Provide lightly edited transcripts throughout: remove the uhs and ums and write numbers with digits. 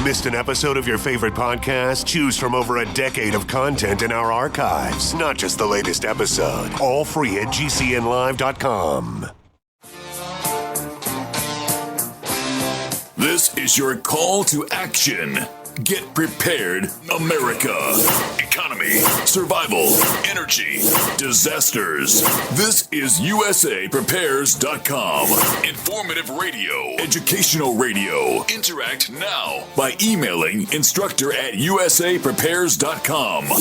Missed an episode of your favorite podcast? Choose from over a decade of content in our archives, not just the latest episode. All free at gcnlive.com. This is your call to action. Get prepared, America. Economy, survival, energy, disasters. This is USAPrepares.com. Informative radio, educational radio. Interact now by emailing instructor@USAPrepares.com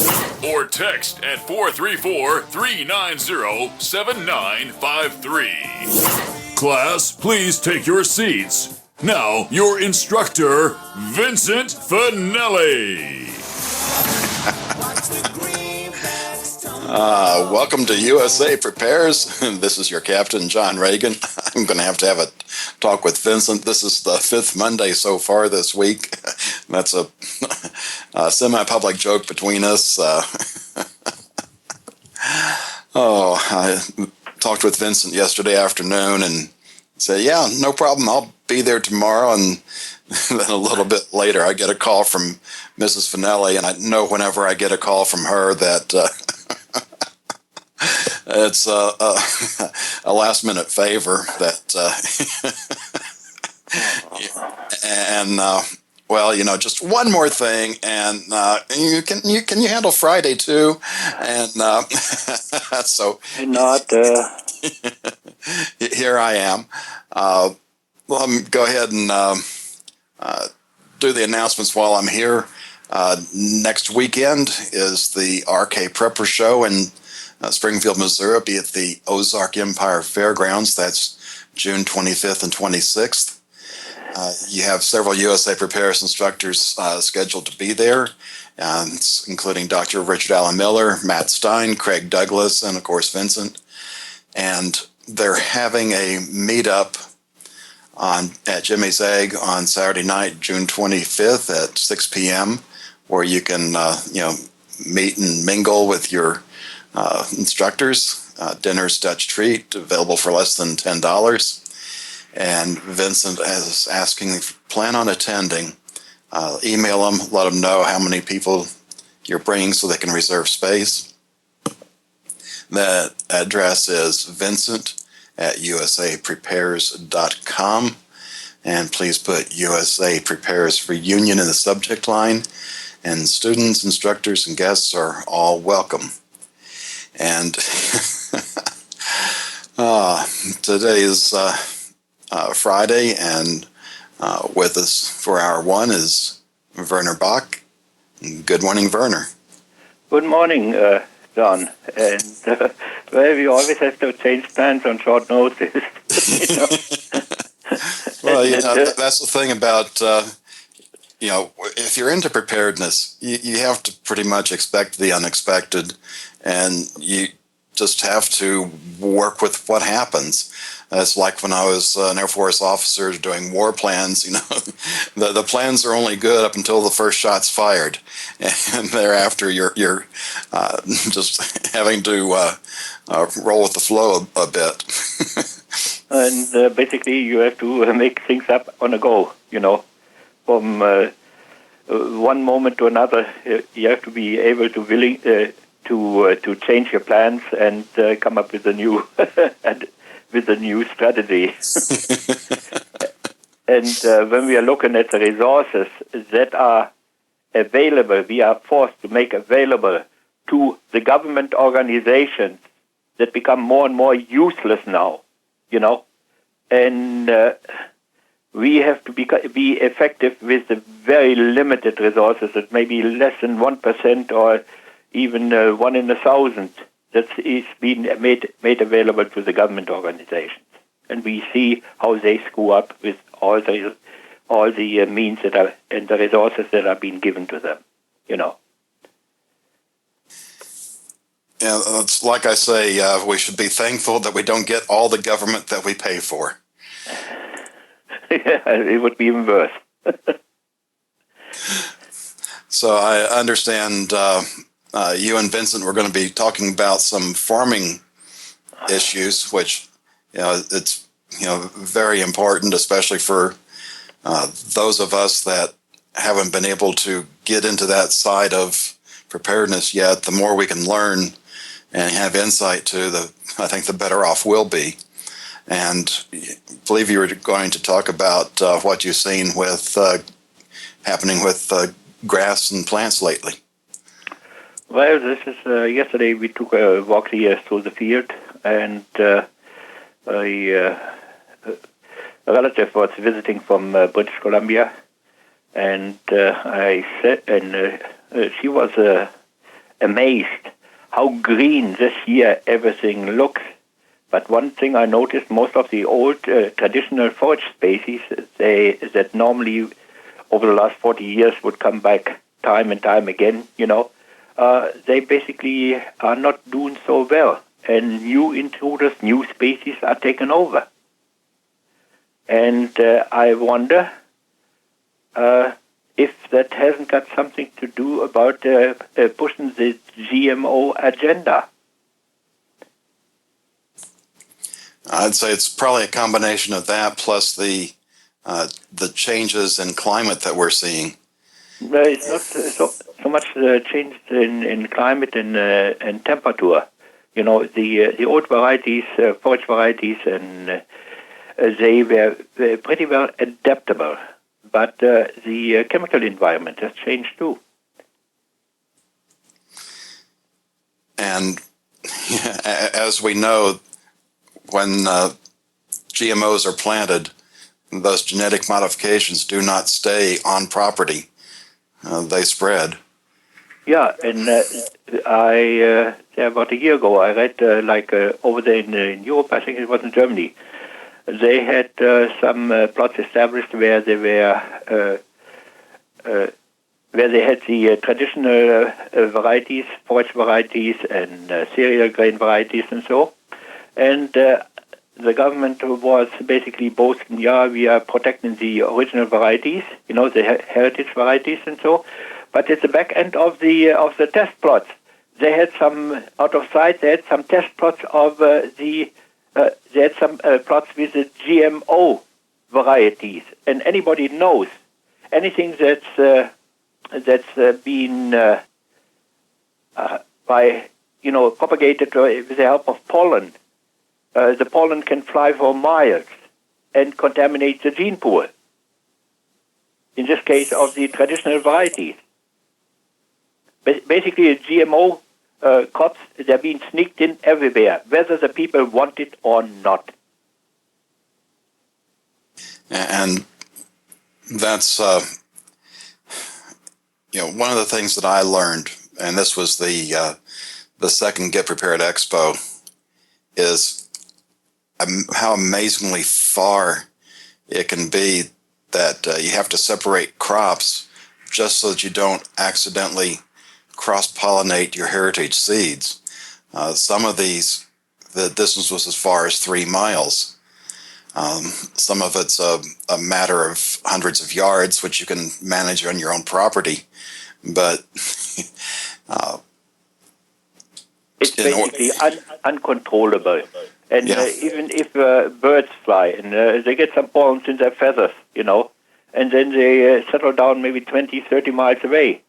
or text at 434-390-7953. Class, please take your seats. Now, your instructor, Vincent Finelli. Welcome to USA Prepares. This is your captain, John Regan. I'm going to have a talk with Vincent. This is the fifth Monday so far this week. That's a semi-public joke between us. I talked with Vincent yesterday afternoon and said, yeah, no problem. I'll be there tomorrow. And then a little bit later, I get a call from Mrs. Finelli, and I know whenever I get a call from her that it's a last-minute favor. Just one more thing, and can you handle Friday too? And so not. Here I am. Let me go ahead and do the announcements while I'm here. Next weekend is the RK Prepper Show in Springfield, Missouri. Be at the Ozark Empire Fairgrounds. That's June 25th and 26th. You have several USA Prepares instructors scheduled to be there, including Dr. Richard Allen Miller, Matt Stein, Craig Douglas, and, of course, Vincent. And they're having a meetup at Jimmy's Egg on Saturday night, June 25th at 6 p.m., where you can meet and mingle with your instructors. Dinner's Dutch treat, available for less than $10. And Vincent is asking if you plan on attending. Email them, let them know how many people you're bringing so they can reserve space. That address is vincent@usaprepares.com. And please put USA Prepares Reunion in the subject line. And students, instructors, and guests are all welcome. And today is Friday, and with us for hour one is Werner Bock. Good morning, Werner. Good morning, John. And we always have to change plans on short notice. Well, that's the thing about, if you're into preparedness, you have to pretty much expect the unexpected, and you just have to work with what happens. It's like when I was an Air Force officer doing war plans, the plans are only good up until the first shot's fired. And thereafter, you're just having to roll with the flow a bit. And basically, you have to make things up on a go, From one moment to another, you have to be able to to change your plans and come up with a new strategy. And when we are looking at the resources that are available, we are forced to make available to the government organizations that become more and more useless now, and we have to be effective with the very limited resources that may be less than 1% or even 1 in 1,000 that is being made available to the government organizations. And we see how they screw up with all the means that are and the resources that are being given to them, Yeah, it's like I say, we should be thankful that we don't get all the government that we pay for. Yeah, it would be even worse. So I understand you and Vincent were going to be talking about some farming issues, which it's very important, especially for those of us that haven't been able to get into that side of preparedness yet, the more we can learn and have insight to, I think the better off we'll be. And I believe you were going to talk about what you've seen with happening with grass and plants lately. Well, this is yesterday we took a walk here through the field, and a relative was visiting from British Columbia, and I said, and she was amazed how green this year everything looks. But one thing I noticed, most of the old traditional forage species, that normally over the last 40 years would come back time and time again, they basically are not doing so well. And new intruders, new species are taken over. And I wonder if that hasn't got something to do about pushing the GMO agenda. I'd say it's probably a combination of that plus the changes in climate that we're seeing. Well, it's not so much change in climate and temperature. The old varieties, forage varieties, and they were pretty well adaptable. But the chemical environment has changed too. And as we know, when GMOs are planted, those genetic modifications do not stay on property. They spread. Yeah, and about a year ago, I read over there in Europe, I think it was in Germany, they had some plots established where they were where they had the traditional varieties, forage varieties, and cereal grain varieties, and so. And the government was basically boasting, we are protecting the original varieties, the heritage varieties and so. But at the back end of the test plots, they had some, out of sight, they had some test plots of they had some plots with the GMO varieties. And anybody knows anything that's been propagated with the help of pollen. The pollen can fly for miles and contaminate the gene pool. In this case, of the traditional varieties. Basically, GMO crops, they're being sneaked in everywhere, whether the people want it or not. And that's, one of the things that I learned, and this was the second Get Prepared Expo, is how amazingly far it can be that you have to separate crops just so that you don't accidentally cross-pollinate your heritage seeds. Some of these, the distance was as far as 3 miles. Some of it's a matter of hundreds of yards, which you can manage on your own property. But it's basically uncontrollable. And even if birds fly and they get some pollens in their feathers, and then they settle down maybe 20, 30 miles away,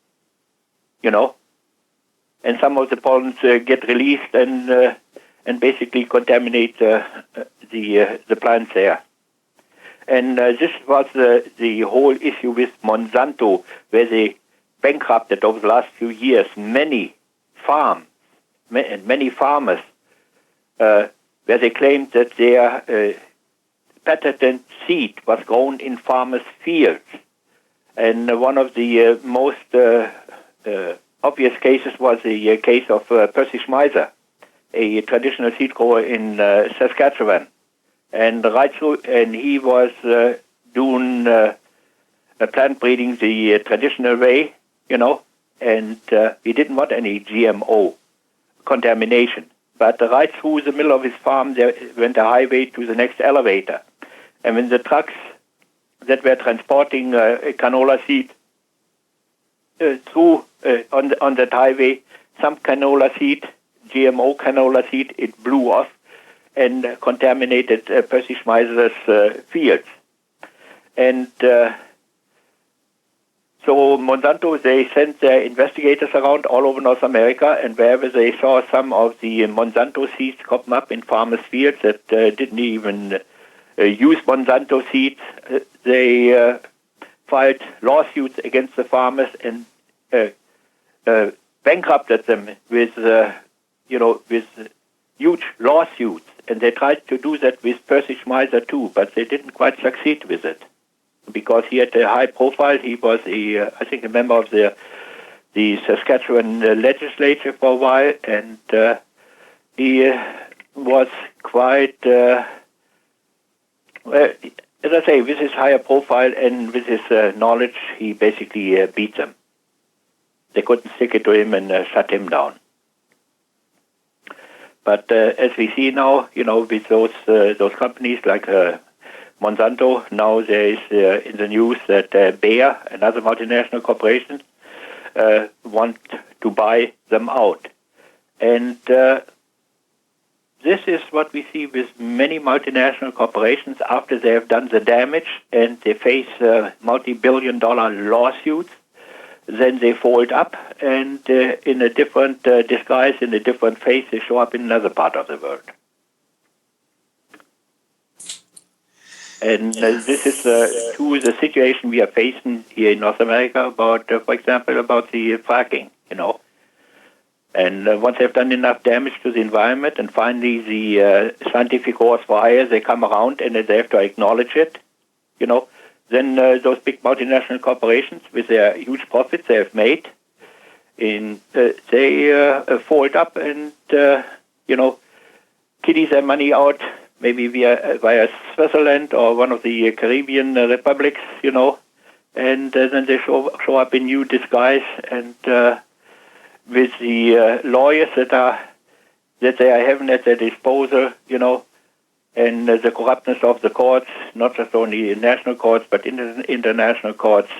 and some of the pollens get released and basically contaminate the plants there. And this was the whole issue with Monsanto, where they bankrupted over the last few years many farms and many farmers, where they claimed that their patented seed was grown in farmers' fields. And one of the most obvious cases was the case of Percy Schmeiser, a traditional seed grower in Saskatchewan. And he was doing plant breeding the traditional way, and he didn't want any GMO contamination. But right through the middle of his farm, there went a highway to the next elevator. And when the trucks that were transporting canola seed through on that highway, some canola seed, GMO canola seed, it blew off and contaminated Percy Schmeiser's fields. And So Monsanto, they sent their investigators around all over North America, and wherever they saw some of the Monsanto seeds come up in farmers' fields that didn't even use Monsanto seeds, they filed lawsuits against the farmers and bankrupted them with huge lawsuits. And they tried to do that with Percy Schmeiser too, but they didn't quite succeed with it, because he had a high profile. He was I think a member of the Saskatchewan legislature for a while, and he was quite, as I say, with his higher profile and with his knowledge, he basically beat them. They couldn't stick it to him and shut him down. But as we see now, with those companies like Monsanto, now there is in the news that Bayer and other multinational corporations want to buy them out. And this is what we see with many multinational corporations after they have done the damage and they face multi-billion-dollar lawsuits. Then they fold up, and in a different disguise, in a different face, they show up in another part of the world. And this is to the situation we are facing here in North America about, for example, about the fracking, And once they've done enough damage to the environment, and finally the scientific horse for hire, they come around and they have to acknowledge it, Then those big multinational corporations, with their huge profits they have made, they fold up and, kiddy their money out, maybe via Switzerland or one of the Caribbean republics, and then they show up in new disguise, and with the lawyers that they are having at their disposal, and the corruptness of the courts, not just only national courts, but international courts,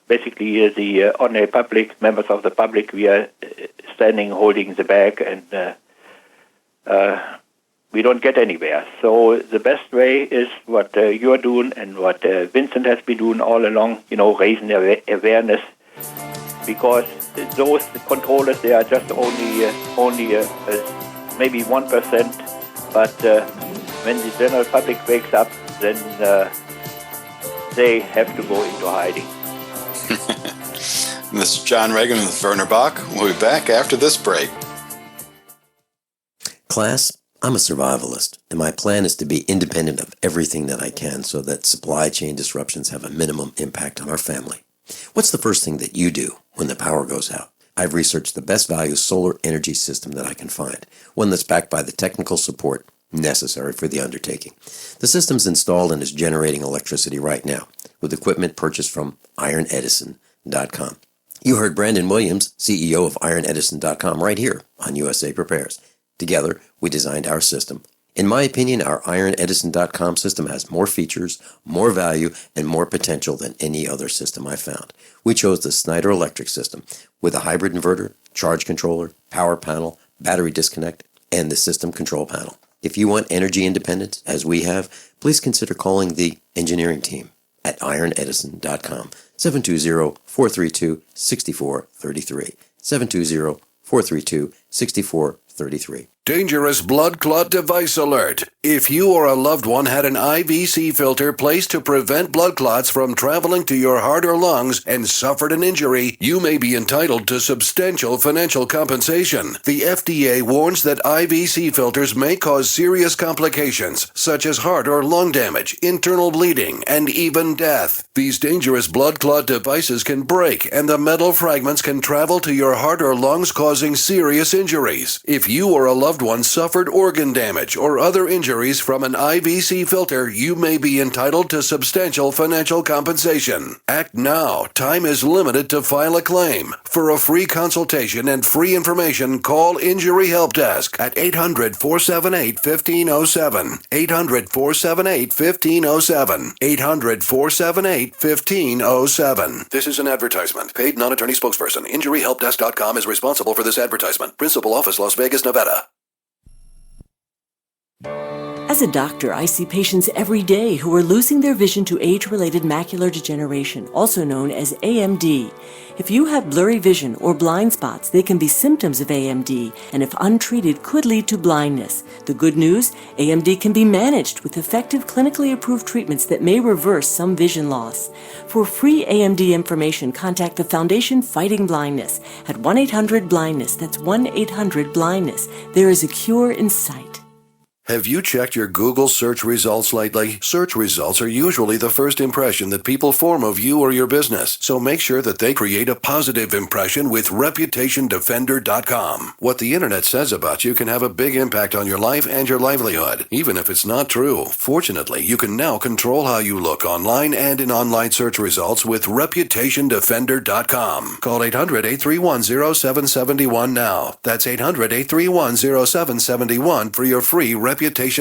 basically the ordinary public, members of the public, we are standing holding the bag, and we don't get anywhere. So the best way is what you're doing and what Vincent has been doing all along, raising awareness, because those controllers, they are just only maybe 1%, but when the general public wakes up, then they have to go into hiding. This is John Regan with Werner Bock. We'll be back after this break. Class, I'm a survivalist, and my plan is to be independent of everything that I can so that supply chain disruptions have a minimum impact on our family. What's the first thing that you do when the power goes out? I've researched the best value solar energy system that I can find, one that's backed by the technical support necessary for the undertaking. The system's installed and is generating electricity right now with equipment purchased from IronEdison.com. You heard Brandon Williams, CEO of IronEdison.com, right here on USA Prepares. Together, we designed our system. In my opinion, our IronEdison.com system has more features, more value, and more potential than any other system I found. We chose the Snyder Electric system with a hybrid inverter, charge controller, power panel, battery disconnect, and the system control panel. If you want energy independence, as we have, please consider calling the engineering team at IronEdison.com, 720-432-6433, 720-432-6433. Dangerous blood clot device alert. If you or a loved one had an IVC filter placed to prevent blood clots from traveling to your heart or lungs and suffered an injury, you may be entitled to substantial financial compensation. The FDA warns that IVC filters may cause serious complications, such as heart or lung damage, internal bleeding, and even death. These dangerous blood clot devices can break, and the metal fragments can travel to your heart or lungs, causing serious injuries. If you or a loved one suffered organ damage or other injuries from an IVC filter, you may be entitled to substantial financial compensation. Act now. Time is limited to file a claim. For a free consultation and free information, call Injury Help Desk at 800-478-1507. 800-478-1507. 800-478-1507. This is an advertisement. Paid non-attorney spokesperson. InjuryHelpDesk.com is responsible for this advertisement. Principal office, Las Vegas, Nevada. As a doctor, I see patients every day who are losing their vision to age-related macular degeneration, also known as AMD. If you have blurry vision or blind spots, they can be symptoms of AMD, and if untreated, could lead to blindness. The good news, AMD can be managed with effective clinically approved treatments that may reverse some vision loss. For free AMD information, contact the Foundation Fighting Blindness at 1-800-BLINDNESS. That's 1-800-BLINDNESS. There is a cure in sight. Have you checked your Google search results lately? Search results are usually the first impression that people form of you or your business, so make sure that they create a positive impression with ReputationDefender.com. What the internet says about you can have a big impact on your life and your livelihood, even if it's not true. Fortunately, you can now control how you look online and in online search results with ReputationDefender.com. Call 800-831-0771 now. That's 800-831-0771 for your free reputation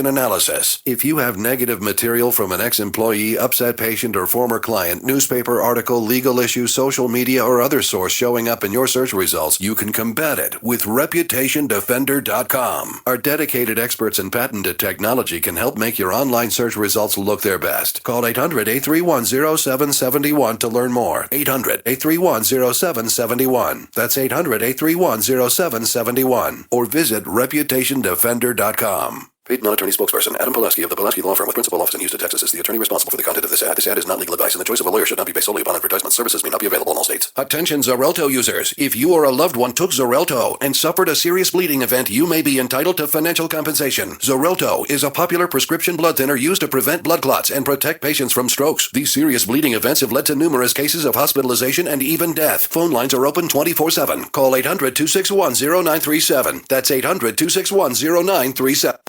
analysis. If you have negative material from an ex-employee, upset patient, or former client, newspaper article, legal issue, social media, or other source showing up in your search results, you can combat it with ReputationDefender.com. Our dedicated experts in patented technology can help make your online search results look their best. Call 800-831-0771 to learn more. 800-831-0771. That's 800-831-0771. Or visit ReputationDefender.com. Paid non-attorney spokesperson Adam Pulaski of the Pulaski Law Firm with principal office in Houston, Texas is the attorney responsible for the content of this ad. This ad is not legal advice, and the choice of a lawyer should not be based solely upon advertisement. Services may not be available in all states. Attention Xarelto users. If you or a loved one took Xarelto and suffered a serious bleeding event, you may be entitled to financial compensation. Xarelto is a popular prescription blood thinner used to prevent blood clots and protect patients from strokes. These serious bleeding events have led to numerous cases of hospitalization and even death. Phone lines are open 24/7. Call 800-261-0937. That's 800-261-0937.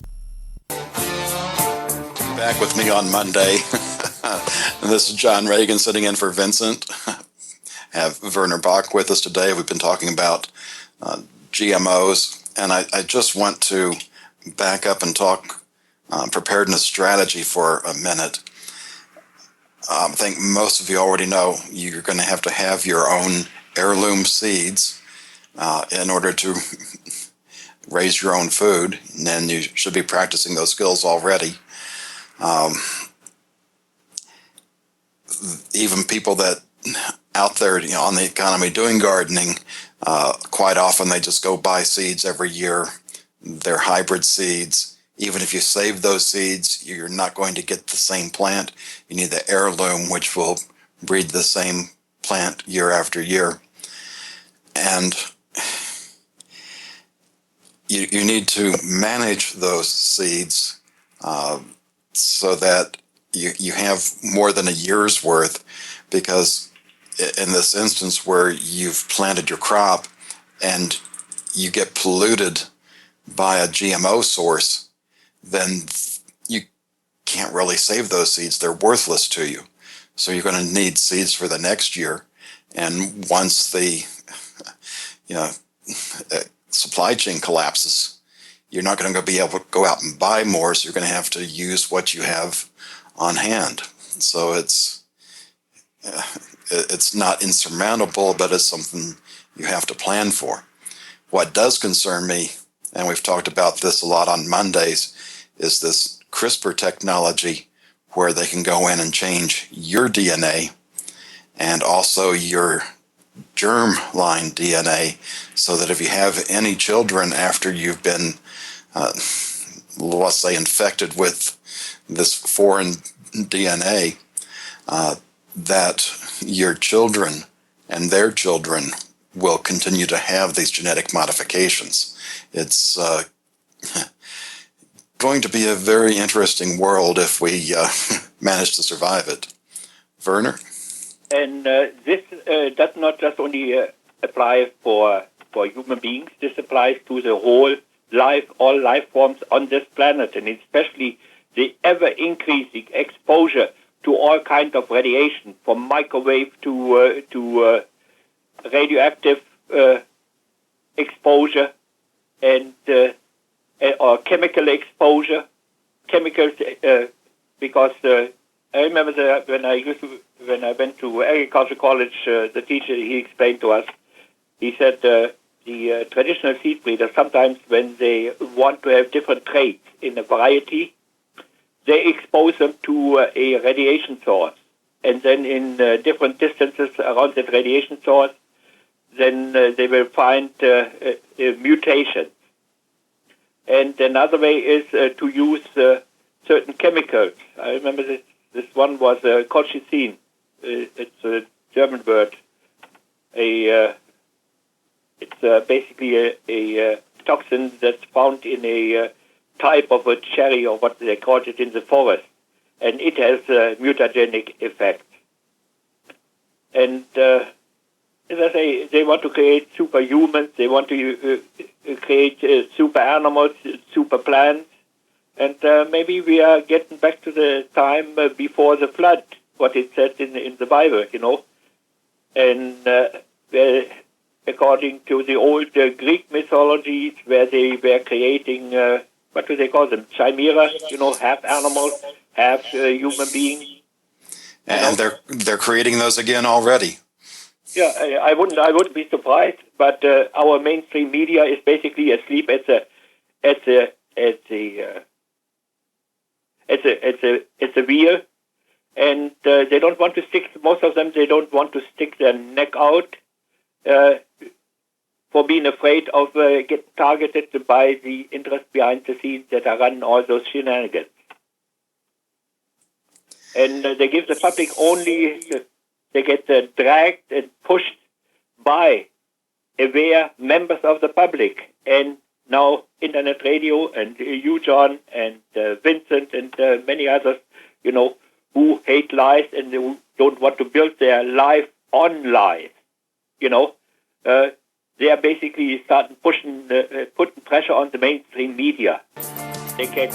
Back with me on Monday. This is John Regan sitting in for Vincent. Have Werner Bock with us today. We've been talking about GMOs, and I just want to back up and talk preparedness strategy for a minute. I think most of you already know you're going to have your own heirloom seeds in order to raise your own food, and then you should be practicing those skills already. Even people that out there, on the economy doing gardening, quite often they just go buy seeds every year. They're hybrid seeds. Even if you save those seeds, you're not going to get the same plant. You need the heirloom, which will breed the same plant year after year. And you need to manage those seeds so that you have more than a year's worth, because in this instance where you've planted your crop and you get polluted by a GMO source, then you can't really save those seeds. They're worthless to you. So you're going to need seeds for the next year. And once the supply chain collapses, you're not going to be able to go out and buy more, so you're going to have to use what you have on hand. So it's not insurmountable, but it's something you have to plan for. What does concern me, and we've talked about this a lot on Mondays, is this CRISPR technology where they can go in and change your DNA and also your germline DNA, so that if you have any children after you've been, let's say, infected with this foreign DNA, that your children and their children will continue to have these genetic modifications. It's going to be a very interesting world if we manage to survive it. Werner? And this does not just only apply for human beings. This applies to the whole life, all life forms on this planet, and especially the ever-increasing exposure to all kinds of radiation, from microwave to radioactive exposure and or chemical exposure. Chemicals, because I remember when I went to agriculture college, the teacher, he explained to us, he said the traditional seed breeders, sometimes when they want to have different traits in a variety, they expose them to a radiation source. And then in different distances around that radiation source, then they will find mutations. And another way is to use certain chemicals. I remember this one was colchicine. It's a German word. It's basically a toxin that's found in a type of a cherry, or what they call it, in the forest. And it has a mutagenic effect. And as I say, they want to create superhumans, they want to create super animals, super plants, and maybe we are getting back to the time before the flood, what it says in the Bible, And according to the old Greek mythologies, where they were creating, what do they call them, chimera, half animals, half human beings. And they're creating those again already. Yeah, I wouldn't be surprised. But our mainstream media is basically asleep at the wheel, and they don't want to stick. Most of them, they don't want to stick their neck out for being afraid of getting targeted by the interests behind the scenes that are running all those shenanigans. And they give the public only, they get dragged and pushed by aware members of the public. And now internet radio and you, John, and Vincent, and many others, who hate lies and who don't want to build their life on lies, they are basically starting putting pressure on the mainstream media. They get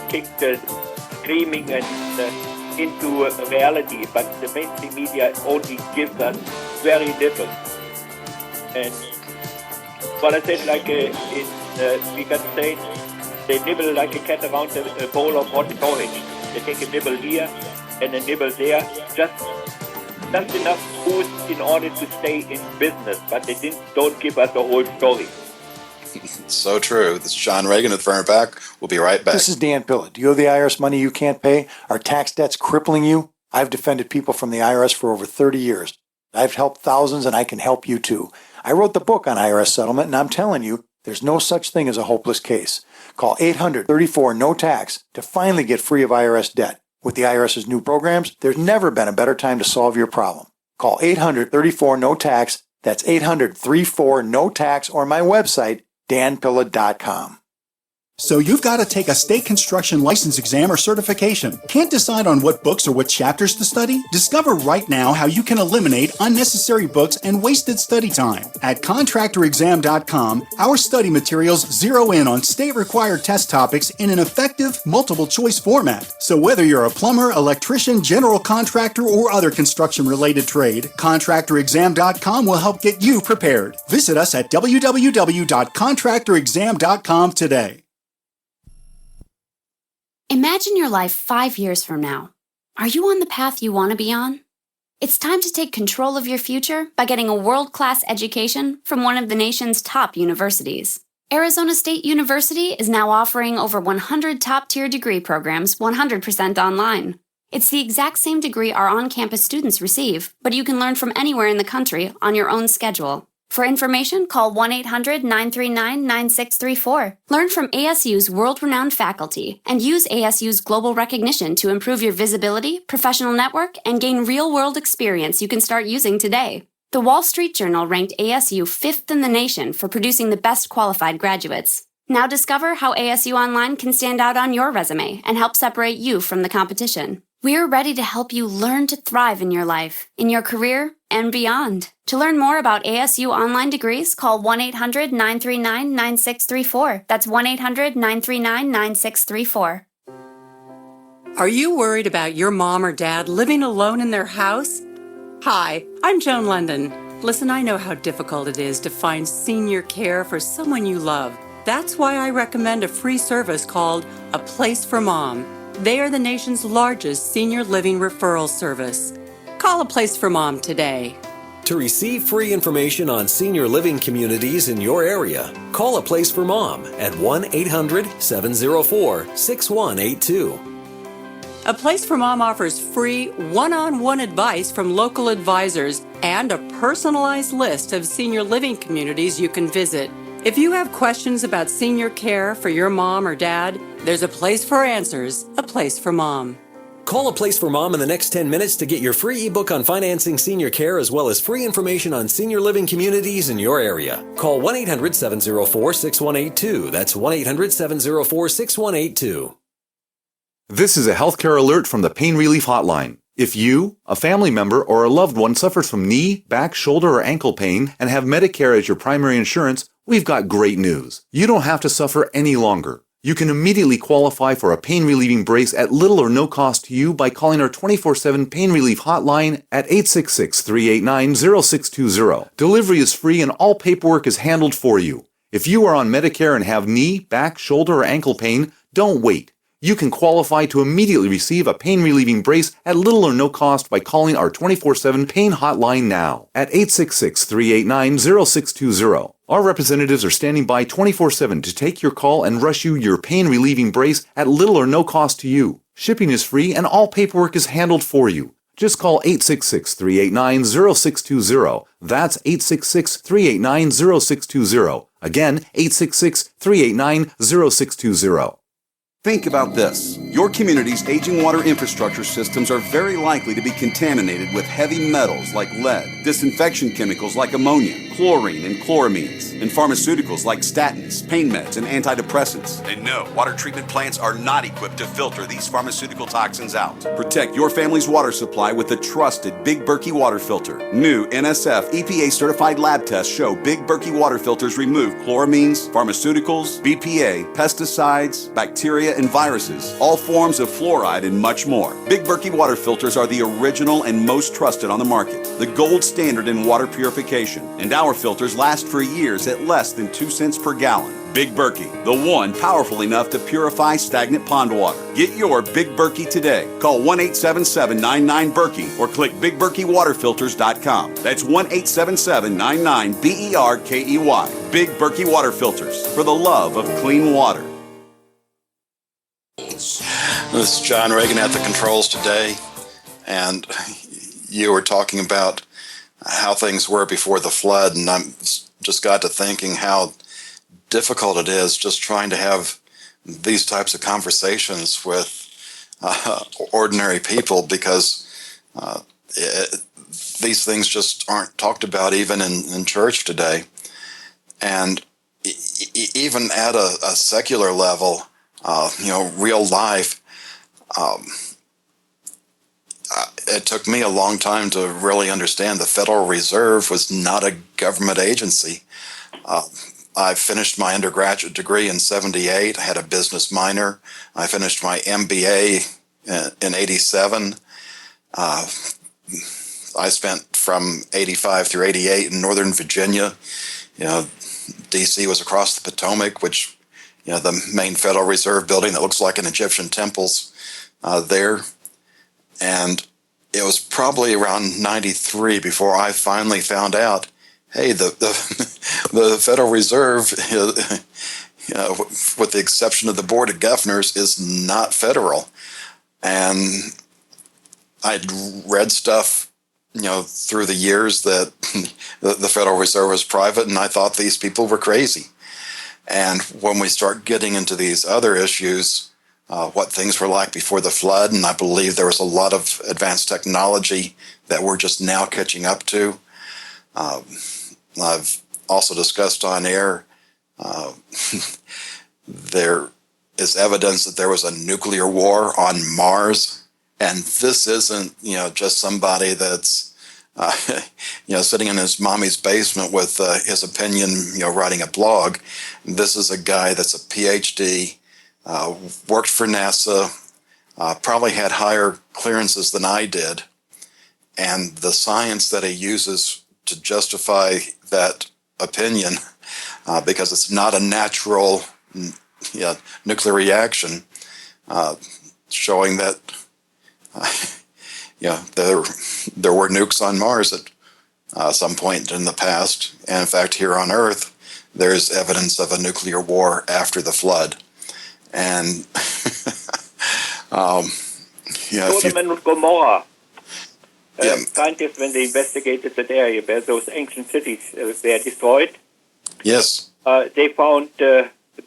kicked screaming and into reality, but the mainstream media only gives us very little. And what I said, like we can say, they nibble like a cat around a bowl of hot porridge. They take a nibble here and a nibble there, just enough food in order to stay in business, but they don't give us the whole story. So true. This is John Regan with Werner Back. We'll be right back. This is Dan Pilla. Do you owe the IRS money you can't pay? Are tax debts crippling you? I've defended people from the IRS for over 30 years. I've helped thousands, and I can help you too. I wrote the book on IRS settlement, and I'm telling you, there's no such thing as a hopeless case. Call 800-34-NO-TAX to finally get free of IRS debt. With the IRS's new programs, there's never been a better time to solve your problem. Call 800-34-NO-TAX. That's 800-34-NO-TAX, or my website, danpilla.com. So you've got to take a state construction license exam or certification. Can't decide on what books or what chapters to study? Discover right now how you can eliminate unnecessary books and wasted study time. At contractorexam.com, our study materials zero in on state-required test topics in an effective, multiple-choice format. So whether you're a plumber, electrician, general contractor, or other construction-related trade, contractorexam.com will help get you prepared. Visit us at www.contractorexam.com today. Imagine your life 5 years from now. Are you on the path you want to be on? It's time to take control of your future by getting a world-class education from one of the nation's top universities. Arizona State University is now offering over 100 top-tier degree programs 100% online. It's the exact same degree our on-campus students receive, but you can learn from anywhere in the country on your own schedule. For information, call 1-800-939-9634. Learn from ASU's world-renowned faculty and use ASU's global recognition to improve your visibility, professional network, and gain real-world experience you can start using today. The Wall Street Journal ranked ASU 5th in the nation for producing the best qualified graduates. Now discover how ASU Online can stand out on your resume and help separate you from the competition. We're ready to help you learn to thrive in your life, in your career, and beyond. To learn more about ASU online degrees, call 1-800-939-9634. That's 1-800-939-9634. Are you worried about your mom or dad living alone in their house? Hi, I'm Joan London. Listen, I know how difficult it is to find senior care for someone you love. That's why I recommend a free service called A Place for Mom. They are the nation's largest senior living referral service. Call A Place for Mom today. To receive free information on senior living communities in your area, call A Place for Mom at 1-800-704-6182. A Place for Mom offers free one-on-one advice from local advisors and a personalized list of senior living communities you can visit. If you have questions about senior care for your mom or dad, there's a place for answers, A Place for Mom. Call A Place for Mom in the next 10 minutes to get your free ebook on financing senior care as well as free information on senior living communities in your area. Call 1-800-704-6182. That's 1-800-704-6182. This is a healthcare alert from the Pain Relief Hotline. If you, a family member, or a loved one suffers from knee, back, shoulder, or ankle pain and have Medicare as your primary insurance, we've got great news. You don't have to suffer any longer. You can immediately qualify for a pain-relieving brace at little or no cost to you by calling our 24/7 Pain Relief Hotline at 866-389-0620. Delivery is free and all paperwork is handled for you. If you are on Medicare and have knee, back, shoulder, or ankle pain, don't wait. You can qualify to immediately receive a pain-relieving brace at little or no cost by calling our 24/7 Pain Hotline now at 866-389-0620. Our representatives are standing by 24/7 to take your call and rush you your pain-relieving brace at little or no cost to you. Shipping is free and all paperwork is handled for you. Just call 866-389-0620. That's 866-389-0620. Again, 866-389-0620. Think about this. Your community's aging water infrastructure systems are very likely to be contaminated with heavy metals like lead, disinfection chemicals like ammonia, chlorine and chloramines, and pharmaceuticals like statins, pain meds, and antidepressants. And no, water treatment plants are not equipped to filter these pharmaceutical toxins out. Protect your family's water supply with the trusted Big Berkey water filter. New NSF EPA certified lab tests show Big Berkey water filters remove chloramines, pharmaceuticals, BPA, pesticides, bacteria, and viruses, all forms of fluoride, and much more. Big Berkey water filters are the original and most trusted on the market, the gold standard in water purification, and our filters last for years at less than 2 cents per gallon. Big Berkey, the one powerful enough to purify stagnant pond water. Get your Big Berkey today. Call 1-877-99-BERKEY or click BigBerkeyWaterFilters.com. That's 1-877-99-BERKEY. Big Berkey Water Filters, for the love of clean water. This is John Regan at the controls today, and you were talking about how things were before the flood, and I just got to thinking how difficult it is just trying to have these types of conversations with ordinary people, because these things just aren't talked about even in church today. And even at a secular level, real life, it took me a long time to really understand the Federal Reserve was not a government agency. I finished my undergraduate degree in 78. I had a business minor. I finished my MBA in 87. I spent from 85 through 88 in Northern Virginia. D.C. was across the Potomac, which the main Federal Reserve building that looks like an Egyptian temple's there. And it was probably around 93 before I finally found out, hey, the Federal Reserve, with the exception of the Board of Governors, is not federal. And I'd read stuff, through the years that the Federal Reserve was private, and I thought these people were crazy. And when we start getting into these other issues, what things were like before the flood, and I believe there was a lot of advanced technology that we're just now catching up to. I've also discussed on air, there is evidence that there was a nuclear war on Mars, and this isn't, just somebody that's sitting in his mommy's basement with his opinion, writing a blog. This is a guy that's a PhD, worked for NASA, probably had higher clearances than I did. And the science that he uses to justify that opinion, because it's not a natural nuclear reaction, showing that there were nukes on Mars at some point in the past. And in fact, here on Earth, there's evidence of a nuclear war after the flood. And, Sodom and Gomorrah. Scientists, when they investigated that area where those ancient cities were destroyed, yes, they found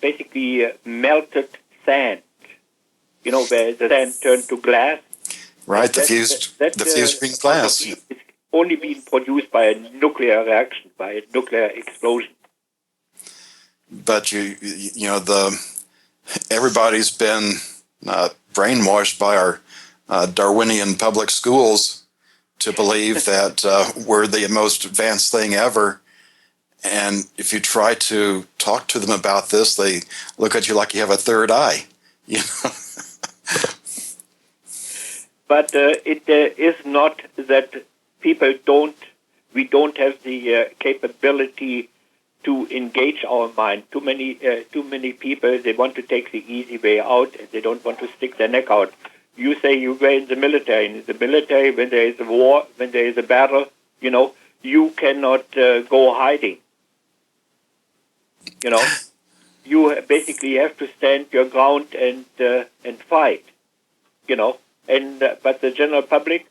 basically melted sand. You know, where the sand turned to glass. Right, the fused green glass. It's only being produced by a nuclear reaction, by a nuclear explosion. But everybody's been brainwashed by our Darwinian public schools to believe that we're the most advanced thing ever. And if you try to talk to them about this, they look at you like you have a third eye. You know? But it is not that we don't have the capability to engage our mind. Too many people, they want to take the easy way out, and they don't want to stick their neck out. You say you were in the military. In the military, when there is a war, when there is a battle, you cannot go hiding. You basically have to stand your ground and fight. But the general public,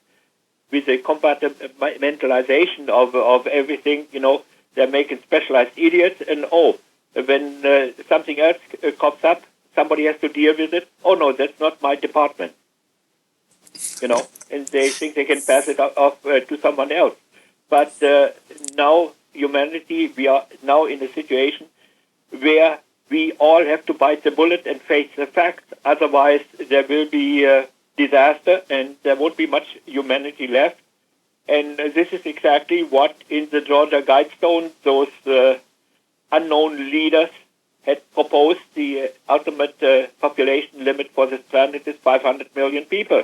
with the compartmentalization of everything, they're making specialized idiots, and when something else comes up, somebody has to deal with it. Oh no, that's not my department. And they think they can pass it off to someone else. But now, humanity, we are now in a situation where we all have to bite the bullet and face the facts. Otherwise, there will be disaster, and there won't be much humanity left. And this is exactly what in the Georgia Guidestone those unknown leaders had proposed. The ultimate population limit for this planet is 500 million people.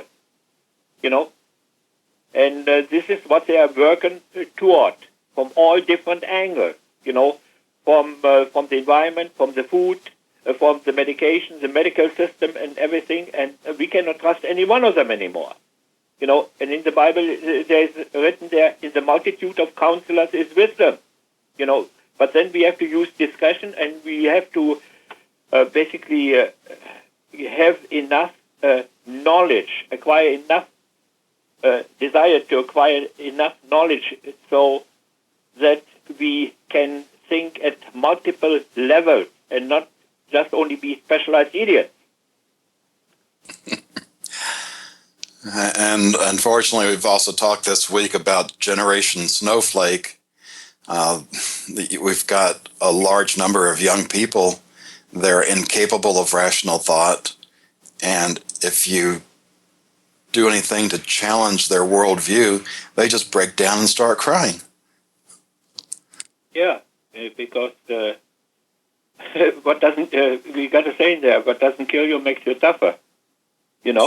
And this is what they are working toward from all different angles. From the environment, from the food, from the medication, the medical system, and everything, and we cannot trust any one of them anymore. And in the Bible, there is written there, in the multitude of counselors is wisdom. But then we have to use discussion, and we have to basically have enough knowledge, acquire enough desire to acquire enough knowledge so that we can think at multiple levels and not just only be specialized idiots. And unfortunately, we've also talked this week about Generation Snowflake. We've got a large number of young people. They're incapable of rational thought. And if you do anything to challenge their worldview, they just break down and start crying. Yeah, because what doesn't, we got a saying there, what doesn't kill you makes you tougher. And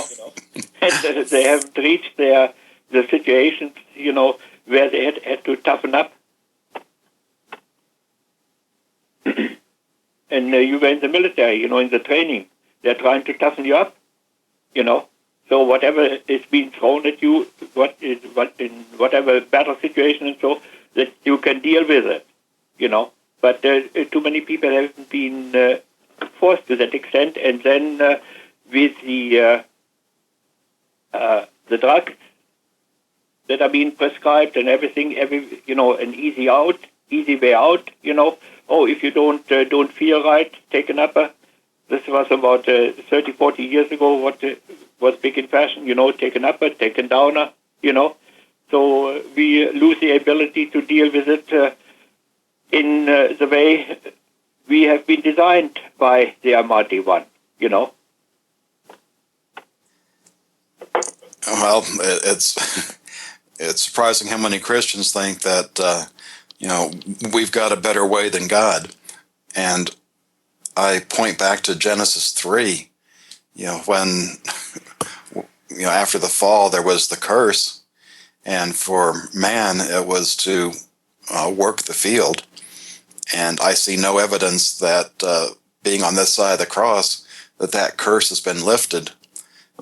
they haven't reached the situations, where they had to toughen up. And you were in the military, in the training. They're trying to toughen you up, So whatever is being thrown at you, in whatever battle situation and so, that you can deal with it, But too many people haven't been forced to that extent. And then with the drugs that are being prescribed and everything, an easy way out, if you don't feel right, take an upper. This was about 30, 40 years ago, what was big in fashion, take an upper, take a downer, So we lose the ability to deal with it in the way we have been designed by the Almighty One, Well, it's surprising how many Christians think that, we've got a better way than God. And I point back to Genesis 3, when, after the fall, there was the curse. And for man, it was to work the field. And I see no evidence that being on this side of the cross, that curse has been lifted.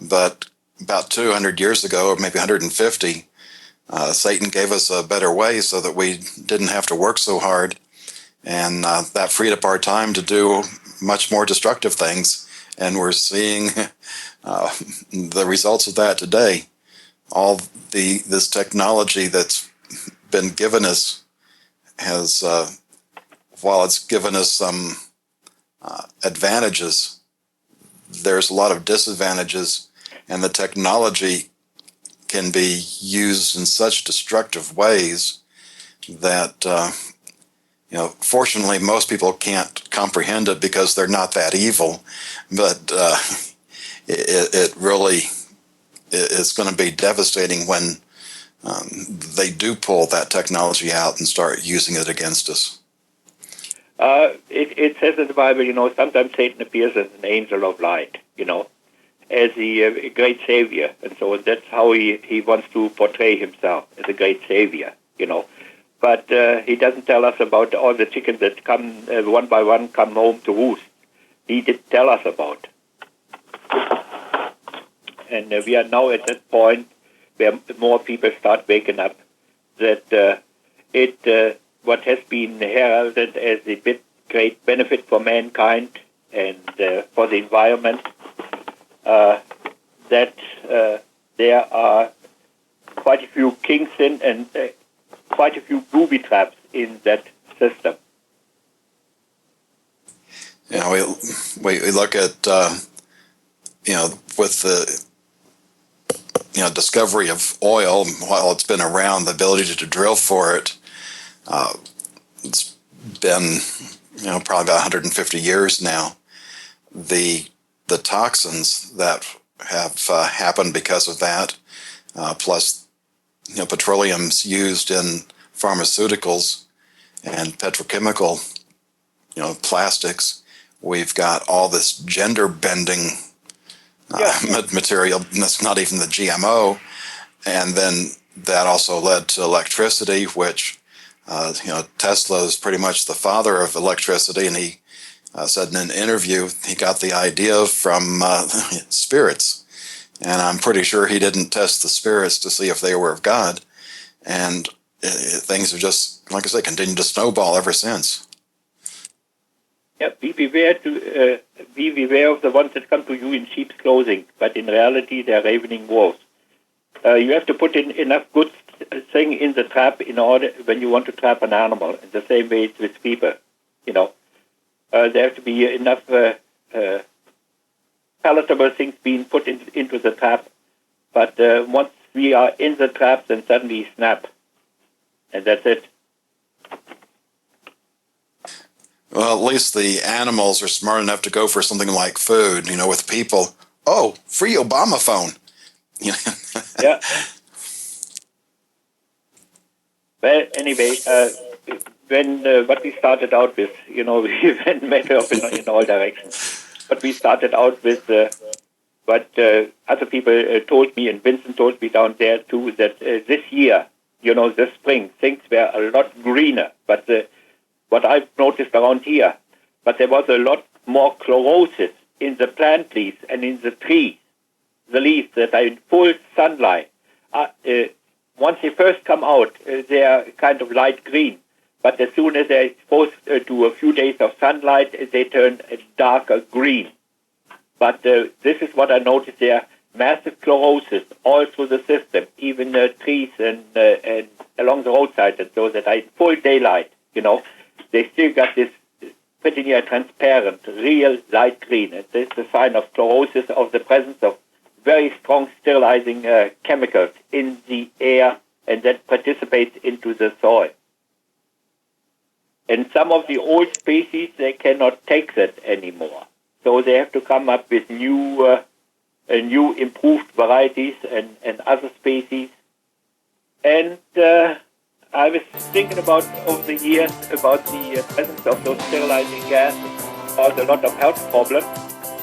But about 200 years ago, or maybe 150, Satan gave us a better way so that we didn't have to work so hard. And that freed up our time to do much more destructive things. And we're seeing the results of that today. All this technology that's been given us has, while it's given us some advantages, there's a lot of disadvantages, and the technology can be used in such destructive ways that, fortunately most people can't comprehend it because they're not that evil, but it really is going to be devastating when they do pull that technology out and start using it against us. It says in the Bible, sometimes Satan appears as an angel of light, as the great savior. And so that's how he wants to portray himself, as a great savior, But he doesn't tell us about all the chickens that come one by one come home to roost. He did tell us about. And we are now at that point where more people start waking up that what has been heralded as a great benefit for mankind and for the environment, that there are quite a few kinks in and quite a few booby traps in that system. We look at with the discovery of oil, while it's been around, the ability to drill for it, it's been probably about 150 years now. The toxins that have happened because of that, plus petroleum's used in pharmaceuticals and petrochemical plastics. We've got all this gender bending material, and that's not even the GMO. And then that also led to electricity, which Tesla is pretty much the father of electricity, and he said in an interview he got the idea from spirits. And I'm pretty sure he didn't test the spirits to see if they were of God. And things have just, like I say, continued to snowball ever since. Yeah, be beware of the ones that come to you in sheep's clothing, but in reality they are ravening wolves. You have to put in enough good thing in the trap in order when you want to trap an animal. In the same way it's with people, there have to be enough palatable things being put into the trap. But once we are in the trap, then suddenly snap, and that's it. Well, at least the animals are smart enough to go for something like food. With people, free Obama phone. Yeah. Well, anyway, when what we started out with, we went matter up in all directions. But we started out with what other people told me, and Vincent told me down there too, that this year, this spring, things were a lot greener. But what I've noticed around here, but there was a lot more chlorosis in the plant leaves and in the trees, the leaves that are in full sunlight. Once they first come out, they are kind of light green. But as soon as they're exposed to a few days of sunlight, they turn a darker green. But this is what I noticed there, massive chlorosis all through the system, even trees and along the roadside, and so that are in full daylight, they still got this pretty near transparent, real light green. And this is a sign of chlorosis, of the presence of very strong sterilizing chemicals in the air, and that participates into the soil. And some of the old species, they cannot take that anymore. So they have to come up with new improved varieties and other species. And I was thinking about, over the years, about the presence of those sterilizing gases caused a lot of health problems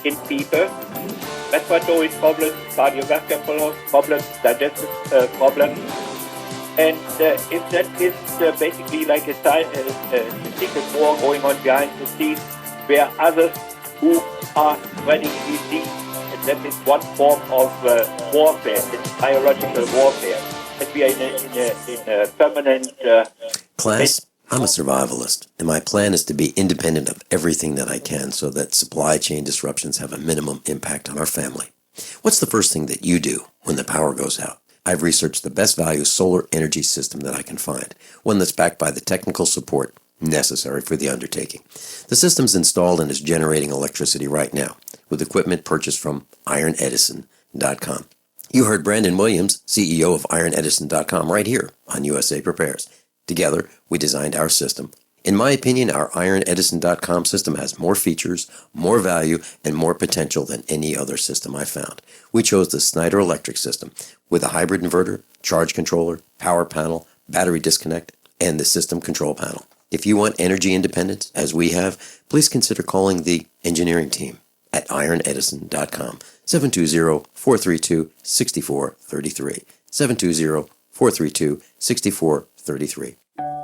in people. Respiratory problems, cardiovascular problems, digestive problems. And if that is basically like a secret war going on behind the scenes, where others who are spreading disease, and that is one form of warfare, it's biological warfare. And we are in a permanent... Class, I'm a survivalist, and my plan is to be independent of everything that I can so that supply chain disruptions have a minimum impact on our family. What's the first thing that you do when the power goes out? I've researched the best value solar energy system that I can find, one that's backed by the technical support necessary for the undertaking. The system's installed and is generating electricity right now, with equipment purchased from ironedison.com. You heard Brandon Williams, CEO of ironedison.com, right here on USA Prepares. Together, we designed our system. In my opinion, our ironedison.com system has more features, more value, and more potential than any other system I found. We chose the Snyder Electric system with a hybrid inverter, charge controller, power panel, battery disconnect, and the system control panel. If you want energy independence, as we have, please consider calling the engineering team at ironedison.com, 720-432-6433, 720-432-6433.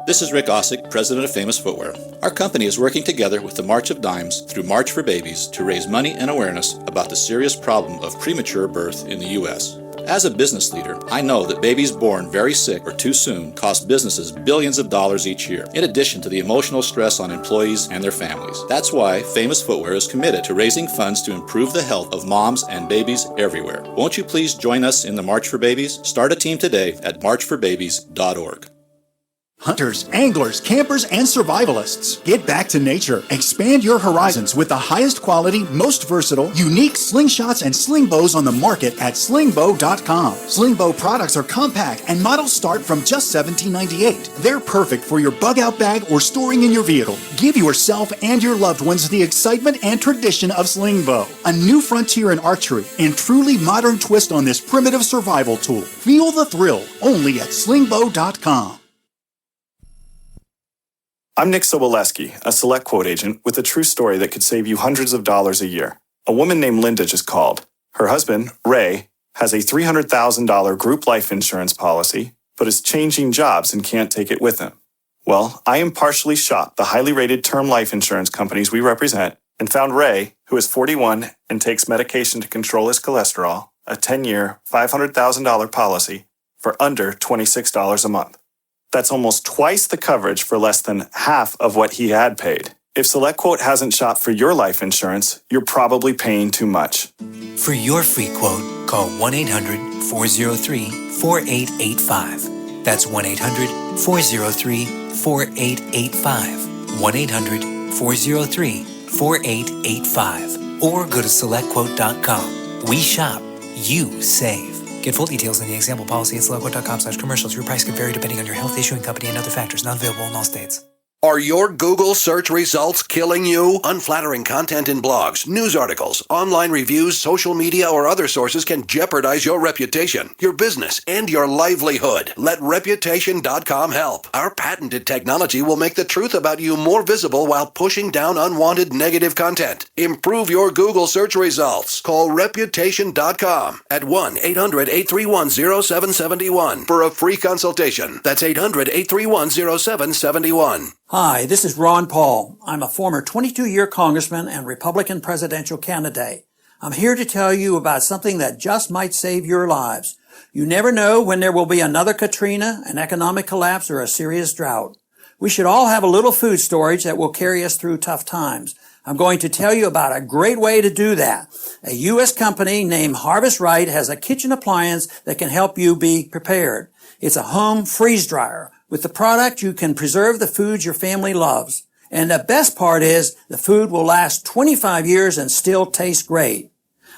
This is Rick Ossick, president of Famous Footwear. Our company is working together with the March of Dimes through March for Babies to raise money and awareness about the serious problem of premature birth in the U.S. As a business leader, I know that babies born very sick or too soon cost businesses billions of dollars each year, in addition to the emotional stress on employees and their families. That's why Famous Footwear is committed to raising funds to improve the health of moms and babies everywhere. Won't you please join us in the March for Babies? Start a team today at marchforbabies.org. Hunters, anglers, campers, and survivalists. Get back to nature. Expand your horizons with the highest quality, most versatile, unique slingshots and sling bows on the market at slingbow.com. Slingbow products are compact and models start from just $17.98. They're perfect for your bug-out bag or storing in your vehicle. Give yourself and your loved ones the excitement and tradition of slingbow, a new frontier in archery and truly modern twist on this primitive survival tool. Feel the thrill only at slingbow.com. I'm Nick Soboleski, a Select Quote agent with a true story that could save you hundreds of dollars a year. A woman named Linda just called. Her husband, Ray, has a $300,000 group life insurance policy, but is changing jobs and can't take it with him. Well, I impartially shopped the highly rated term life insurance companies we represent and found Ray, who is 41 and takes medication to control his cholesterol, a 10-year, $500,000 policy for under $26 a month. That's almost twice the coverage for less than half of what he had paid. If SelectQuote hasn't shopped for your life insurance, you're probably paying too much. For your free quote, call 1-800-403-4885. That's 1-800-403-4885. 1-800-403-4885. Or go to SelectQuote.com. We shop, you save. Get full details in the example policy at SelectQuote.com/commercials. Your price could vary depending on your health, issuing company, and other factors. Not available in all states. Are your Google search results killing you? Unflattering content in blogs, news articles, online reviews, social media, or other sources can jeopardize your reputation, your business, and your livelihood. Let Reputation.com help. Our patented technology will make the truth about you more visible while pushing down unwanted negative content. Improve your Google search results. Call Reputation.com at 1-800-831-0771 for a free consultation. That's 800-831-0771. Hi, this is Ron Paul. I'm a former 22-year congressman and Republican presidential candidate. I'm here to tell you about something that just might save your lives. You never know when there will be another Katrina, an economic collapse, or a serious drought. We should all have a little food storage that will carry us through tough times. I'm going to tell you about a great way to do that. A U.S. company named Harvest Right has a kitchen appliance that can help you be prepared. It's a home freeze dryer. With the product, you can preserve the foods your family loves. And the best part is the food will last 25 years and still taste great.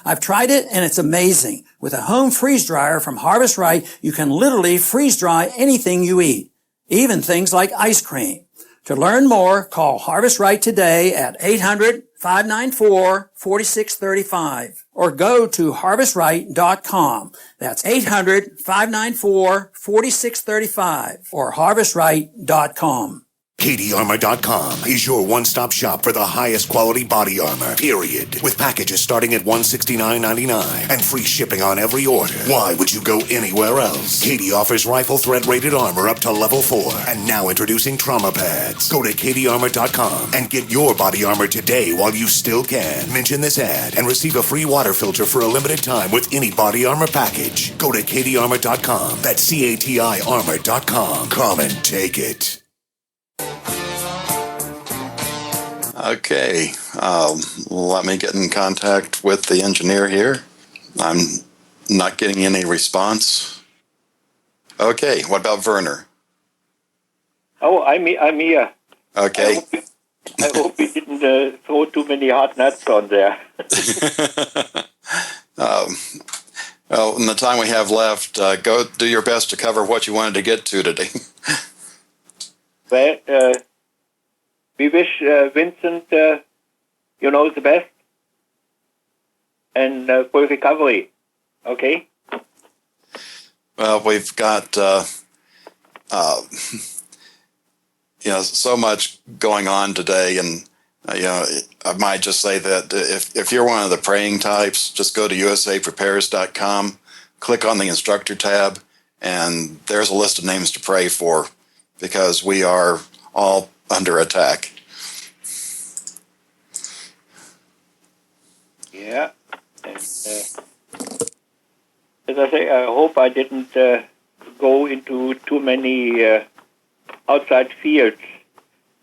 I've tried it and it's amazing. With a home freeze dryer from Harvest Right, you can literally freeze dry anything you eat, even things like ice cream. To learn more, call Harvest Right today at 800-594-4635 or go to harvestright.com. That's 800-594-4635 or harvestright.com. KDArmor.com is your one-stop shop for the highest quality body armor, period. With packages starting at $169.99 and free shipping on every order. Why would you go anywhere else? KD offers rifle threat rated armor up to level 4 and now introducing trauma pads. Go to KDArmor.com and get your body armor today while you still can. Mention this ad and receive a free water filter for a limited time with any body armor package. Go to KDArmor.com. That's CATI armor.com. Come and take it. Okay, let me get in contact with the engineer here. I'm not getting any response. Okay, what about Werner? Oh, I'm here. Okay. I hope we didn't throw too many hard nuts on there. Well, in the time we have left, go do your best to cover what you wanted to get to today. Well, we wish Vincent, the best, and full recovery. Okay? Well, we've got, so much going on today, and, I might just say that if you're one of the praying types, just go to usaprepares.com, click on the instructor tab, and there's a list of names to pray for, because we are all under attack. Yeah. And, as I say, I hope I didn't go into too many outside fields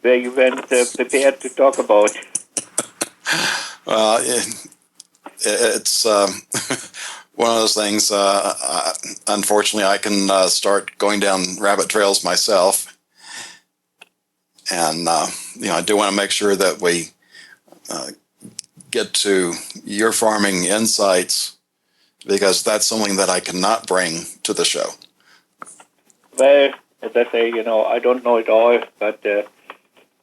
where you weren't prepared to talk about. Well, it's one of those things. Unfortunately, I can start going down rabbit trails myself. And, I do want to make sure that we get to your farming insights, because that's something that I cannot bring to the show. Well, as I say, I don't know it all, but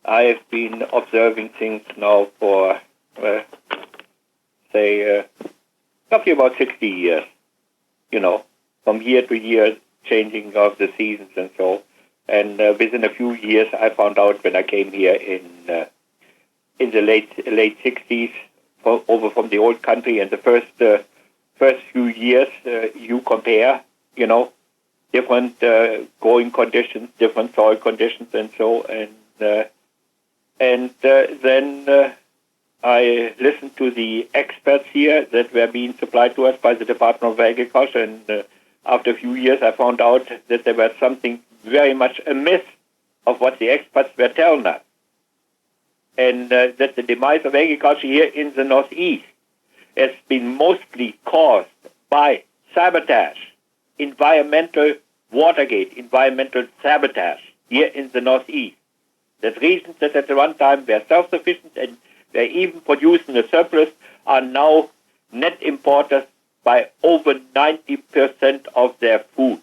I have been observing things now for, roughly about 60 years, from year to year, changing of the seasons and so. And within a few years, I found out when I came here in the late 60s, over from the old country, and the first few years, you compare, different growing conditions, different soil conditions, and so. And then I listened to the experts here that were being supplied to us by the Department of Agriculture, and after a few years, I found out that there was something very much amiss of what the experts were telling us. And that the demise of agriculture here in the Northeast has been mostly caused by sabotage, environmental Watergate, environmental sabotage here in the Northeast. That regions that at one time were self-sufficient and were even producing a surplus are now net importers by over 90% of their food.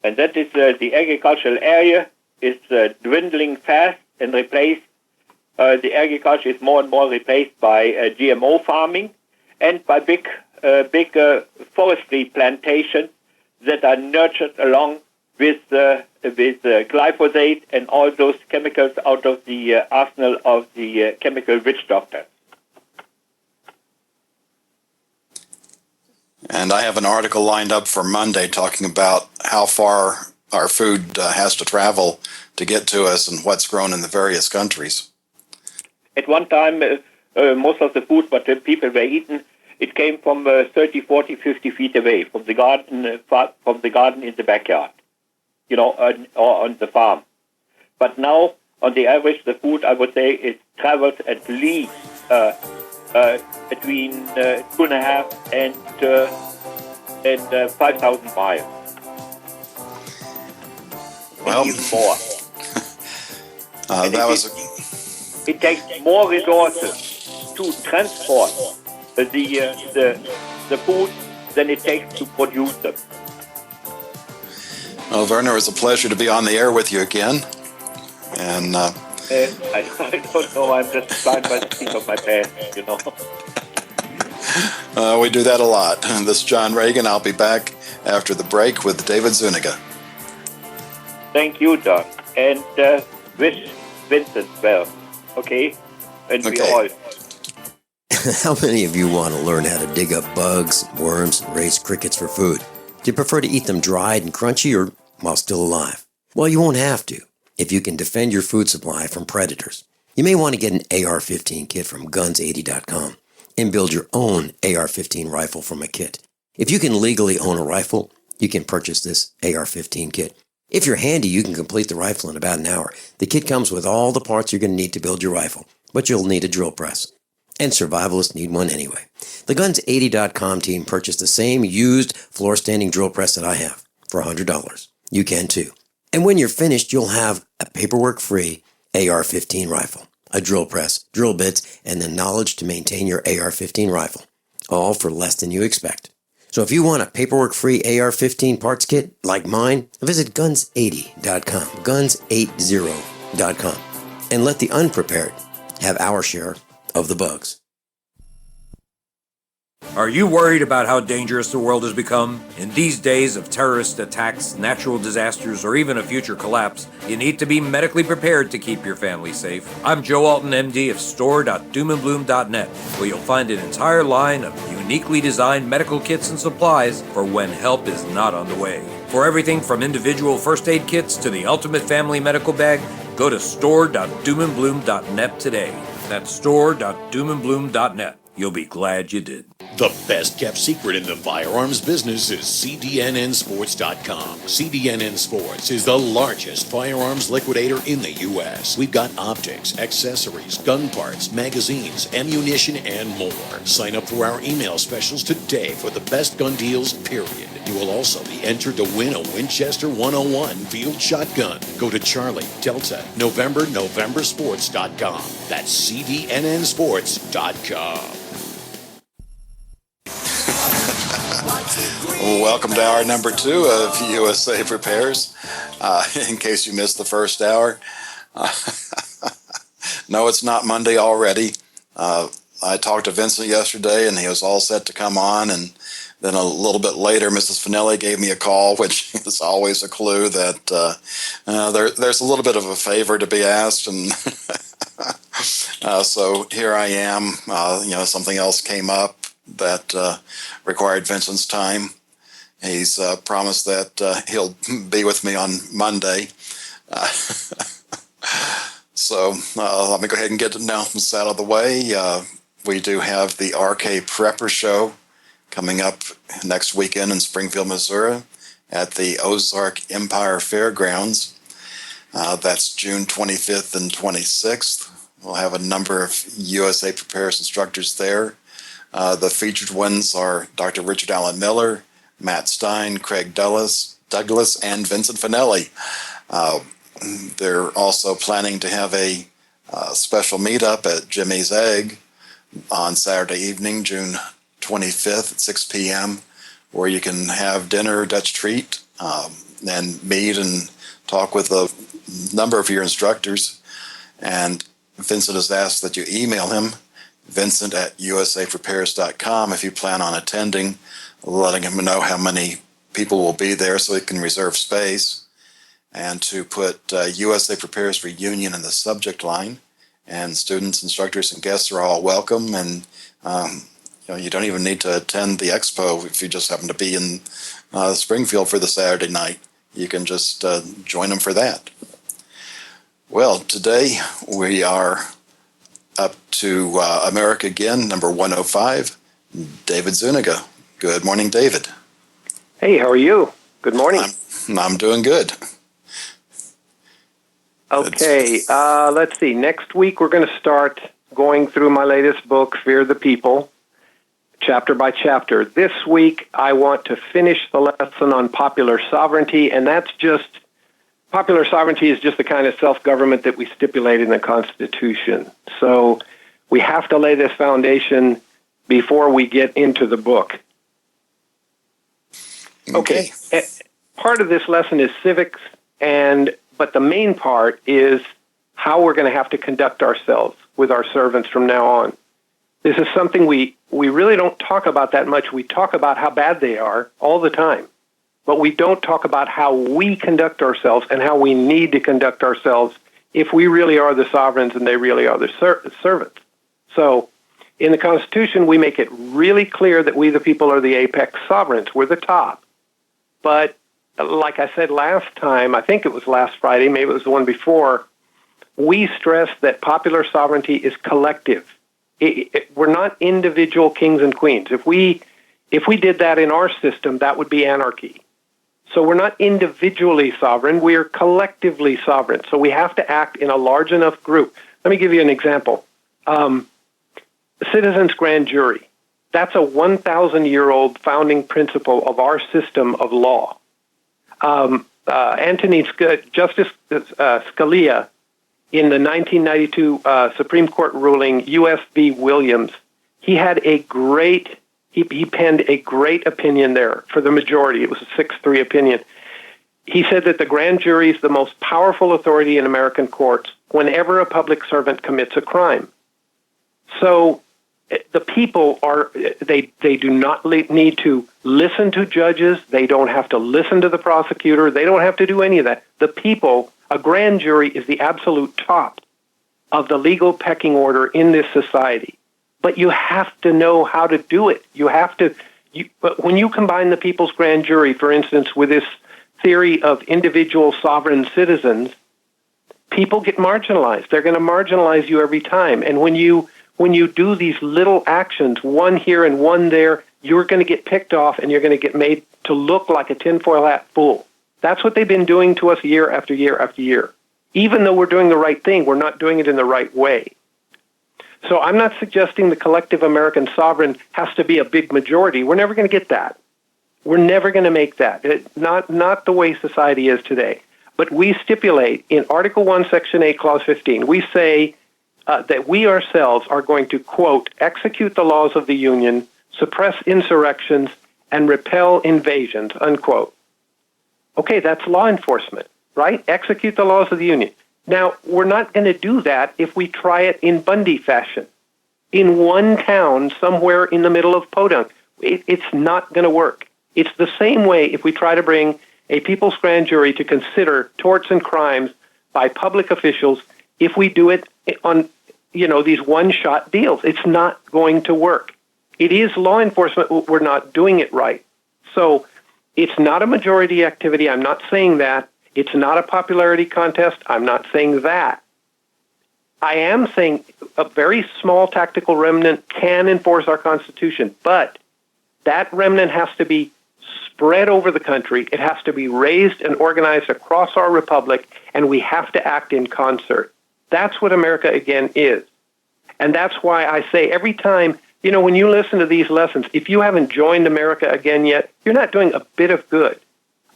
And that is the agricultural area is dwindling fast and replaced. The agriculture is more and more replaced by GMO farming and by big forestry plantations that are nurtured along with glyphosate and all those chemicals out of the arsenal of the chemical witch doctor. And I have an article lined up for Monday talking about how far our food has to travel to get to us and what's grown in the various countries. At one time, most of the food what the people were eating, it came from 30, 40, 50 feet away from the garden in the backyard, or on the farm. But now, on the average, the food, I would say, it travels at least between 2.5 and 5,000 miles. Well, even more. It takes more resources to transport the food than it takes to produce them. Well, Werner, it was a pleasure to be on the air with you again. And I don't know. I'm just flying by the seat of my pants, we do that a lot. This is John Regan. I'll be back after the break with David Zuniga. Thank you, John. And wish Vincent well. Okay? And we all. How many of you want to learn how to dig up bugs, worms, and raise crickets for food? Do you prefer to eat them dried and crunchy or while still alive? Well, you won't have to if you can defend your food supply from predators. You may want to get an AR-15 kit from guns80.com and build your own AR-15 rifle from a kit. If you can legally own a rifle, you can purchase this AR-15 kit If you're handy, you can complete the rifle in about an hour. The kit comes with all the parts you're going to need to build your rifle, but you'll need a drill press. And survivalists need one anyway. The Guns80.com team purchased the same used floor-standing drill press that I have for $100. You can too. And when you're finished, you'll have a paperwork-free AR-15 rifle, a drill press, drill bits, and the knowledge to maintain your AR-15 rifle, all for less than you expect. So if you want a paperwork-free AR-15 parts kit like mine, visit Guns80.com, Guns80.com, and let the unprepared have our share of the bugs. Are you worried about how dangerous the world has become? In these days of terrorist attacks, natural disasters, or even a future collapse, you need to be medically prepared to keep your family safe. I'm Joe Alton, MD of store.doomandbloom.net, where you'll find an entire line of uniquely designed medical kits and supplies for when help is not on the way. For everything from individual first aid kits to the ultimate family medical bag, go to store.doomandbloom.net today. That's store.doomandbloom.net. You'll be glad you did. The best kept secret in the firearms business is CDNNsports.com. CDNN Sports is the largest firearms liquidator in the U.S. We've got optics, accessories, gun parts, magazines, ammunition, and more. Sign up for our email specials today for the best gun deals, period. You will also be entered to win a Winchester 101 field shotgun. Go to Charlie, Delta, November Sports.com. That's CDNNsports.com. Welcome to hour number 2 of USA Prepares. In case you missed the first hour, no, it's not Monday already. I talked to Vincent yesterday, and he was all set to come on, and then a little bit later, Mrs. Finelli gave me a call, which is always a clue that there's a little bit of a favor to be asked, and so here I am. Something else came up that required Vincent's time. He's promised that he'll be with me on Monday. So let me go ahead and get the announcements out of the way. We do have the RK Prepper Show coming up next weekend in Springfield, Missouri at the Ozark Empire Fairgrounds. That's June 25th and 26th. We'll have a number of USA Prepares instructors there. The featured ones are Dr. Richard Allen Miller, Matt Stein, Craig Douglas, and Vincent Finelli. They're also planning to have a special meetup at Jimmy's Egg on Saturday evening, June 25th at 6 p.m., where you can have dinner, Dutch treat, and meet and talk with a number of your instructors. And Vincent has asked that you email him, Vincent@usaprepares.com, if you plan on attending, letting him know how many people will be there so he can reserve space, and to put USA Prepares Reunion in the subject line. And students, instructors, and guests are all welcome. And you don't even need to attend the expo if you just happen to be in Springfield for the Saturday night. You can just join them for that. Well, today we are up to America Again, number 105, David Zuniga. Good morning, David. Hey, how are you? Good morning. I'm doing good. Okay, let's see. Next week we're going to start going through my latest book, Fear the People, chapter by chapter. This week I want to finish the lesson on popular sovereignty, and that's just, popular sovereignty is just the kind of self-government that we stipulate in the Constitution. So we have to lay this foundation before we get into the book. Okay. Part of this lesson is civics, but the main part is how we're going to have to conduct ourselves with our servants from now on. This is something we really don't talk about that much. We talk about how bad they are all the time, but we don't talk about how we conduct ourselves and how we need to conduct ourselves if we really are the sovereigns and they really are the servants. So in the Constitution, we make it really clear that we, the people, are the apex sovereigns. We're the top. But like I said last time, I think it was last Friday, maybe it was the one before, we stress that popular sovereignty is collective. We're not individual kings and queens. If we did that in our system, that would be anarchy. So we're not individually sovereign, we are collectively sovereign. So we have to act in a large enough group. Let me give you an example. Citizens' grand jury. That's a 1,000-year-old founding principle of our system of law. Justice Scalia, in the 1992 Supreme Court ruling, U.S. v. Williams, he penned a great opinion there for the majority. It was a 6-3 opinion. He said that the grand jury is the most powerful authority in American courts whenever a public servant commits a crime. So the people they do not need to listen to judges. They don't have to listen to the prosecutor. They don't have to do any of that. The people, a grand jury is the absolute top of the legal pecking order in this society. But you have to know how to do it. But when you combine the people's grand jury, for instance, with this theory of individual sovereign citizens, people get marginalized. They're going to marginalize you every time. And when you do these little actions, one here and one there, you're going to get picked off and you're going to get made to look like a tinfoil hat fool. That's what they've been doing to us year after year after year. Even though we're doing the right thing, we're not doing it in the right way. So I'm not suggesting the collective American sovereign has to be a big majority. We're never going to get that. We're never going to make that. Not the way society is today. But we stipulate in Article 1, Section 8, Clause 15, we say that we ourselves are going to, quote, execute the laws of the Union, suppress insurrections, and repel invasions, unquote. Okay, that's law enforcement, right? Execute the laws of the Union. Now, we're not going to do that if we try it in Bundy fashion. In one town somewhere in the middle of Podunk. It's not going to work. It's the same way if we try to bring a people's grand jury to consider torts and crimes by public officials if we do it on, these one-shot deals. It's not going to work. It is law enforcement. We're not doing it right. So it's not a majority activity. I'm not saying that. It's not a popularity contest. I'm not saying that. I am saying a very small tactical remnant can enforce our Constitution, but that remnant has to be spread over the country. It has to be raised and organized across our republic, and we have to act in concert. That's what America, again, is. And that's why I say every time, when you listen to these lessons, if you haven't joined America again yet, you're not doing a bit of good.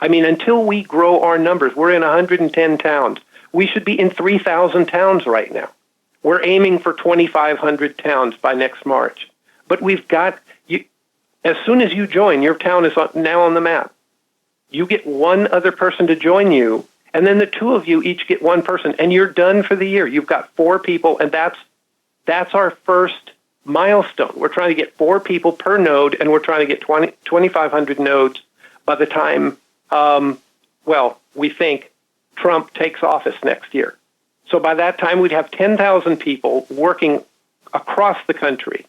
I mean, until we grow our numbers, we're in 110 towns. We should be in 3,000 towns right now. We're aiming for 2,500 towns by next March. But we've got, as soon as you join, your town is now on the map. You get one other person to join you, and then the two of you each get one person, and you're done for the year. You've got 4 people, and that's our first milestone. We're trying to get 4 people per node, and we're trying to get 2,500 nodes by the time we think Trump takes office next year. So by that time, we'd have 10,000 people working across the country.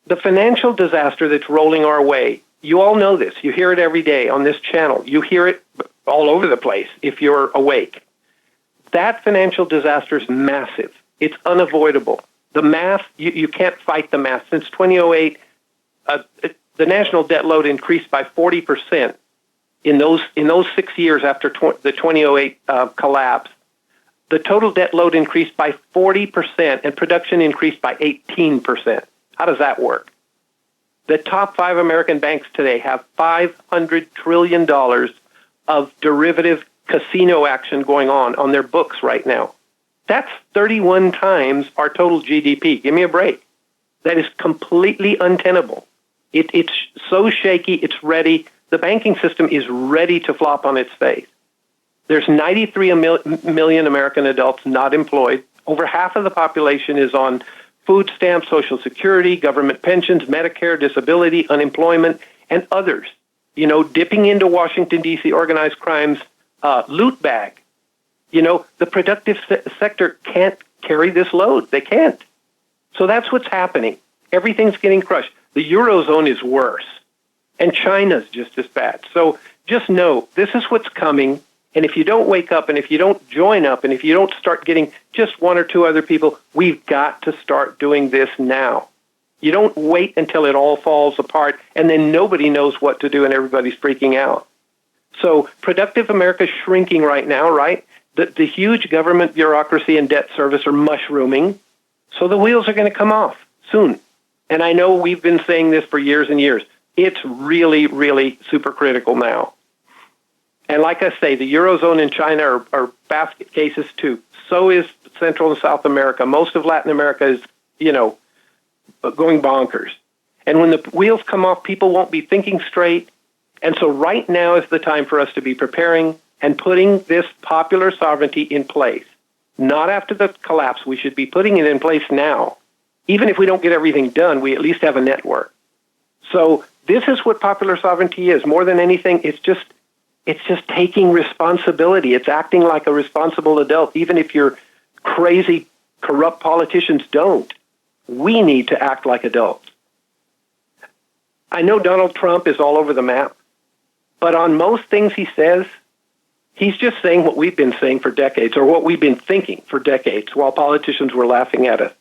The financial disaster that's rolling our way, you all know this. You hear it every day on this channel. You hear it all over the place if you're awake. That financial disaster is massive. It's unavoidable. The math, you can't fight the math. Since 2008, the national debt load increased by 40% in those 6 years after the 2008 collapse. The total debt load increased by 40% and production increased by 18%. How does that work? The top 5 American banks today have $500 trillion of derivative casino action going on their books right now. That's 31 times our total GDP. Give me a break. That is completely untenable. It's so shaky, it's ready. The banking system is ready to flop on its face. There's 93 million American adults not employed. Over half of the population is on food stamps, Social Security, government pensions, Medicare, disability, unemployment, and others. Dipping into Washington, D.C. organized crime's loot bag. The productive sector can't carry this load. They can't. So that's what's happening. Everything's getting crushed. The Eurozone is worse, and China's just as bad. So just know this is what's coming, and if you don't wake up, and if you don't join up, and if you don't start getting just 1 or 2 other people, we've got to start doing this now. You don't wait until it all falls apart and then nobody knows what to do and everybody's freaking out. So productive America's shrinking right now, right? The huge government bureaucracy and debt service are mushrooming. So the wheels are going to come off soon. And I know we've been saying this for years and years. It's really, really super critical now. And like I say, the Eurozone and China are basket cases too. So is Central and South America. Most of Latin America is, going bonkers. And when the wheels come off, people won't be thinking straight. And so right now is the time for us to be preparing and putting this popular sovereignty in place. Not after the collapse. We should be putting it in place now. Even if we don't get everything done, we at least have a network. So this is what popular sovereignty is. More than anything, it's just taking responsibility. It's acting like a responsible adult, even if your crazy, corrupt politicians don't. We need to act like adults. I know Donald Trump is all over the map, but on most things he says, he's just saying what we've been saying for decades, or what we've been thinking for decades, while politicians were laughing at us.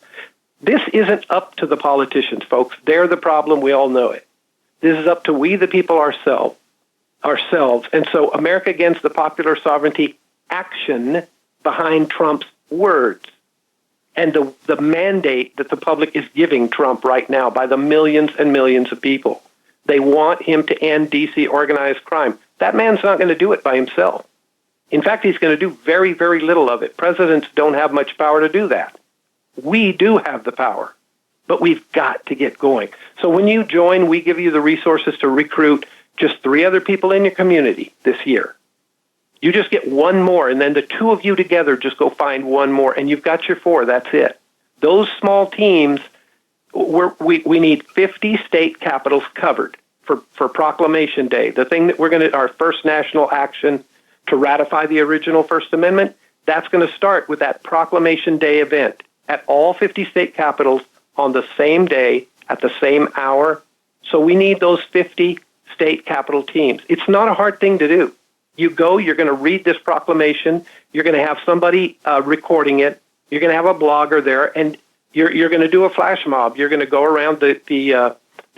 This isn't up to the politicians, folks. They're the problem. We all know it. This is up to we, the people, ourselves. And so America Against the Popular Sovereignty action behind Trump's words and the mandate that the public is giving Trump right now by the millions and millions of people. They want him to end D.C. organized crime. That man's not going to do it by himself. In fact, he's going to do very, very little of it. Presidents don't have much power to do that. We do have the power, but we've got to get going. So when you join, we give you the resources to recruit just 3 other people in your community this year. You just get 1 more, and then the 2 of you together just go find 1 more, and you've got your 4. That's it. Those small teams, we need 50 state capitals covered for Proclamation Day. The thing that our first national action to ratify the original First Amendment, that's going to start with that Proclamation Day event at all 50 state capitals on the same day at the same hour. So we need those 50 state capital teams. It's not a hard thing to do. You go, you're going to read this proclamation, you're going to have somebody recording it, you're going to have a blogger there, and you're going to do a flash mob. You're going to go around the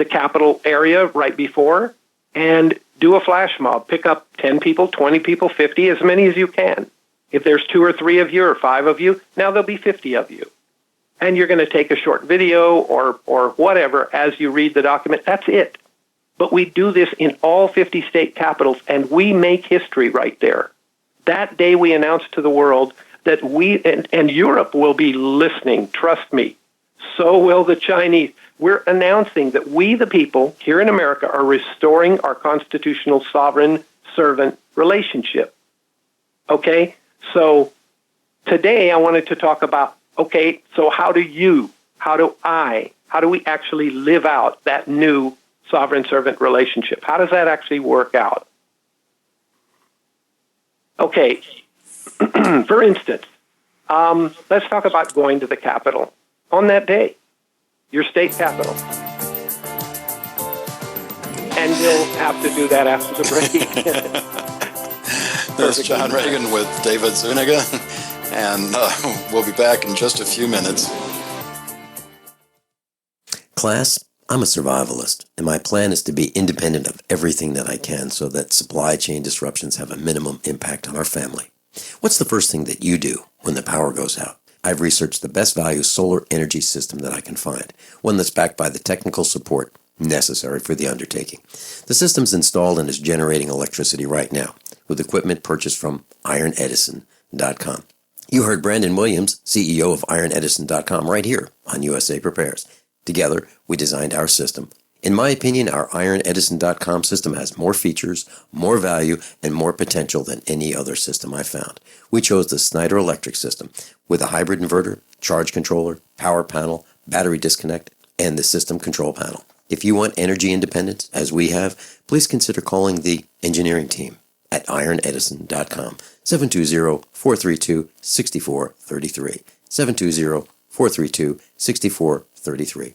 capital area right before and do a flash mob. Pick up 10 people, 20 people, 50, as many as you can. If there's 2 or 3 of you or 5 of you, now there'll be 50 of you. And you're going to take a short video or whatever as you read the document. That's it. But we do this in all 50 state capitals, and we make history right there. That day we announce to the world that and Europe will be listening, trust me. So will the Chinese. We're announcing that we, the people, here in America, are restoring our constitutional sovereign-servant relationship. Okay? So today I wanted to talk about, okay, so how do we actually live out that new sovereign-servant relationship? How does that actually work out? Okay, for instance, let's talk about going to the Capitol on that day, your state capital. And we'll have to do that after the break. This is John Regan with David Zuniga, and we'll be back in just a few minutes. Class, I'm a survivalist, and my plan is to be independent of everything that I can so that supply chain disruptions have a minimum impact on our family. What's the first thing that you do when the power goes out? I've researched the best value solar energy system that I can find, one that's backed by the technical support necessary for the undertaking. The system's installed and is generating electricity right now, with equipment purchased from IronEdison.com. You heard Brandon Williams, CEO of IronEdison.com, right here on USA Prepares. Together, we designed our system. In my opinion, our IronEdison.com system has more features, more value, and more potential than any other system I found. We chose the Snyder Electric system with a hybrid inverter, charge controller, power panel, battery disconnect, and the system control panel. If you want energy independence, as we have, please consider calling the engineering team at IronEdison.com, 720-432-6433, 720-432-6433.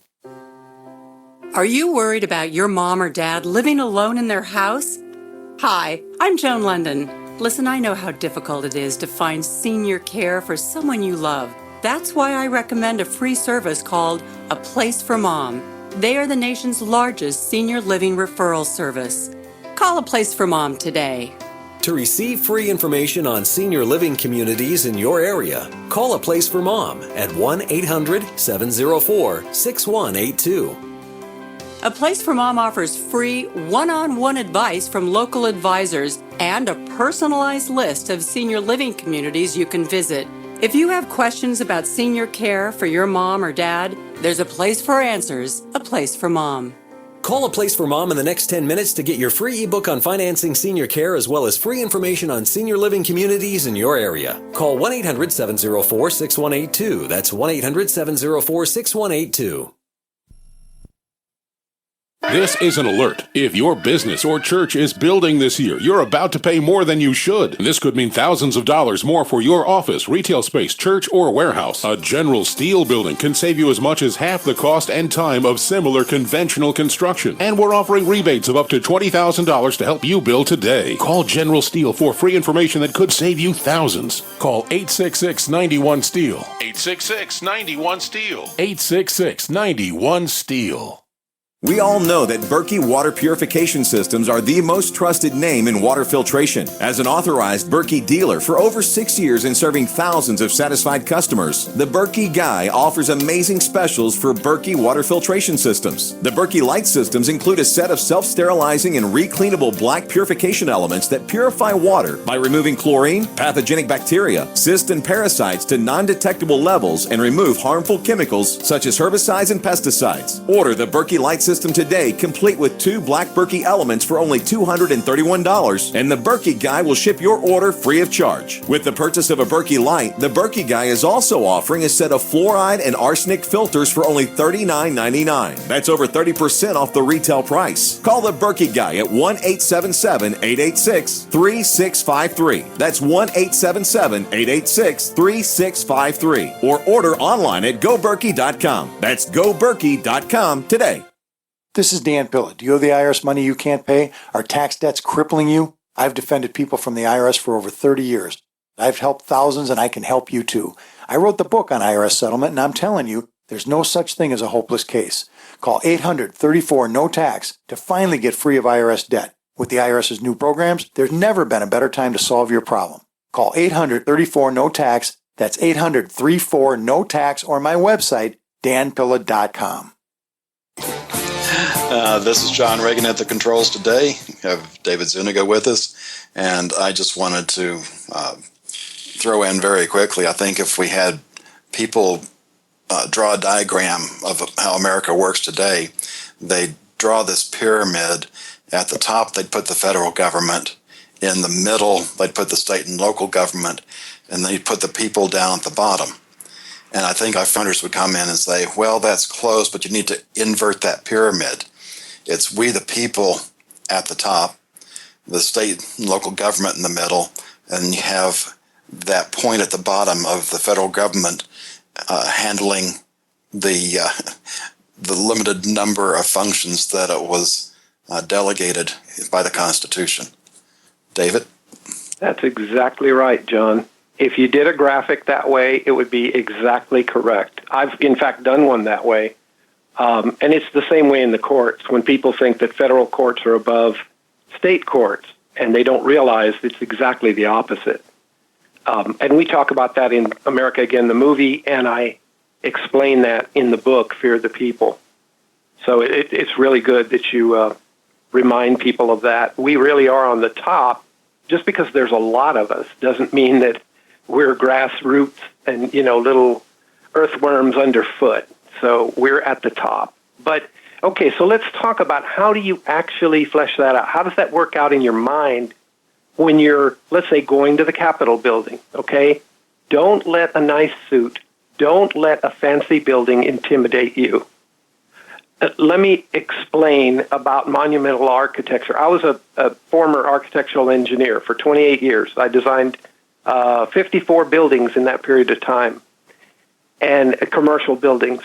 Are you worried about your mom or dad living alone in their house? Hi, I'm Joan London. Listen, I know how difficult it is to find senior care for someone you love. That's why I recommend a free service called A Place for Mom. They are the nation's largest senior living referral service. Call A Place for Mom today. To receive free information on senior living communities in your area, call A Place for Mom at 1-800-704-6182. A Place for Mom offers free one-on-one advice from local advisors and a personalized list of senior living communities you can visit. If you have questions about senior care for your mom or dad, there's a place for answers, A Place for Mom. Call A Place for Mom in the next 10 minutes to get your free ebook on financing senior care as well as free information on senior living communities in your area. Call 1-800-704-6182. That's 1-800-704-6182. This is an alert. If your business or church is building this year, you're about to pay more than you should. This could mean thousands of dollars more for your office, retail space, church, or warehouse. A General Steel building can save you as much as half the cost and time of similar conventional construction. And we're offering rebates of up to $20,000 to help you build today. Call General Steel for free information that could save you thousands. Call 866-91-STEEL. 866-91-STEEL. 866-91-STEEL. We all know that Berkey Water Purification Systems are the most trusted name in water filtration. As an authorized Berkey dealer for over 6 years and serving thousands of satisfied customers, the Berkey Guy offers amazing specials for Berkey Water Filtration Systems. The Berkey Light Systems include a set of self-sterilizing and recleanable black purification elements that purify water by removing chlorine, pathogenic bacteria, cysts, and parasites to non-detectable levels and remove harmful chemicals such as herbicides and pesticides. Order the Berkey Light System today, complete with 2 black Berkey elements for only $231, and the Berkey Guy will ship your order free of charge. With the purchase of a Berkey Light, the Berkey Guy is also offering a set of fluoride and arsenic filters for only $39.99. That's over 30% off the retail price. Call the Berkey Guy at 1-877-886-3653. That's 1-877-886-3653. Or order online at goberkey.com. That's goberkey.com today. This is Dan Pillett. Do you owe the IRS money you can't pay? Are tax debts crippling you? I've defended people from the IRS for over 30 years. I've helped thousands, and I can help you too. I wrote the book on IRS settlement, and I'm telling you, there's no such thing as a hopeless case. Call 800-34-NO-TAX to finally get free of IRS debt. With the IRS's new programs, there's never been a better time to solve your problem. Call 800-34-NO-TAX. That's 800-34-NO-TAX, or my website, danpilla.com. This is John Regan at the controls today. We have David Zuniga with us, and I just wanted to throw in very quickly. I think if we had people draw a diagram of how America works today, they'd draw this pyramid. At the top, they'd put the federal government. In the middle, they'd put the state and local government, and they'd put the people down at the bottom. And I think our funders would come in and say, well, that's close, but you need to invert that pyramid. It's we the people at the top, the state and local government in the middle, and you have that point at the bottom of the federal government handling the limited number of functions that it was delegated by the Constitution. David? That's exactly right, John. If you did a graphic that way, it would be exactly correct. I've, in fact, done one that way. And it's the same way in the courts. When people think that federal courts are above state courts, and they don't realize it's exactly the opposite. And we talk about that in America Again, the movie, and I explain that in the book, Fear the People. So it's really good that you remind people of that. We really are on the top. Just because there's a lot of us doesn't mean that we're grassroots and, little earthworms underfoot. So we're at the top. But, okay, so let's talk about how do you actually flesh that out? How does that work out in your mind when you're, let's say, going to the Capitol building, okay? Don't let a nice suit, don't let a fancy building intimidate you. Let me explain about monumental architecture. I was a former architectural engineer for 28 years. I designed 54 buildings in that period of time, and commercial buildings.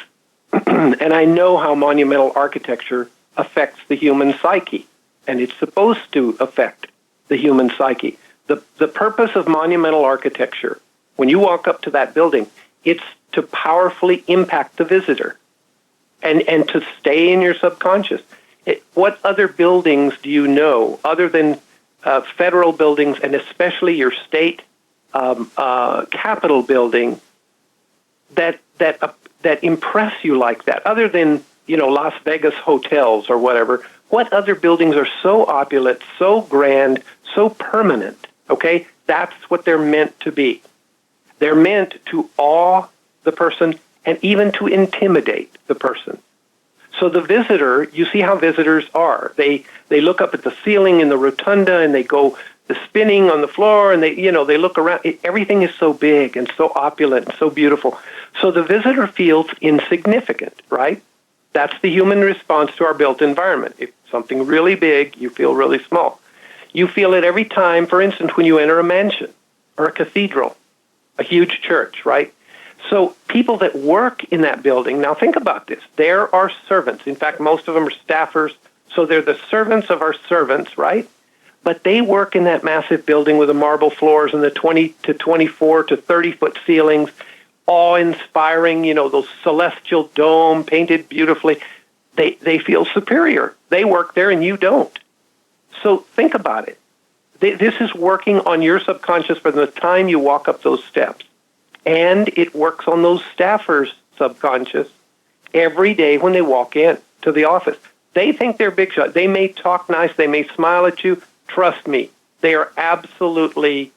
And I know how monumental architecture affects the human psyche, and it's supposed to affect the human psyche. The purpose of monumental architecture, when you walk up to that building, it's to powerfully impact the visitor. and to stay in your subconscious. What other buildings do you know, other than federal buildings, and especially your state Capitol building, that impress you like that, other than Las Vegas hotels or whatever? What other buildings are so opulent, so grand, so permanent? Okay, that's what they're meant to be. They're meant to awe the person and even to intimidate the person. So the visitor, you see how visitors are. They look up at the ceiling in the rotunda and they go spinning on the floor, and they look around. Everything is so big and so opulent and so beautiful. So the visitor feels insignificant, right? That's the human response to our built environment. If something really big, you feel really small. You feel it every time, for instance, when you enter a mansion or a cathedral, a huge church, right? So people that work in that building, now think about this. There are servants. In fact, most of them are staffers. So they're the servants of our servants, right? But they work in that massive building with the marble floors and the 20 to 24 to 30-foot ceilings, awe-inspiring, those celestial dome painted beautifully. They feel superior. They work there and you don't. So think about it. This is working on your subconscious from the time you walk up those steps. And it works on those staffers' subconscious every day when they walk in to the office. They think they're big shot. They may talk nice. They may smile at you. Trust me, they are absolutely,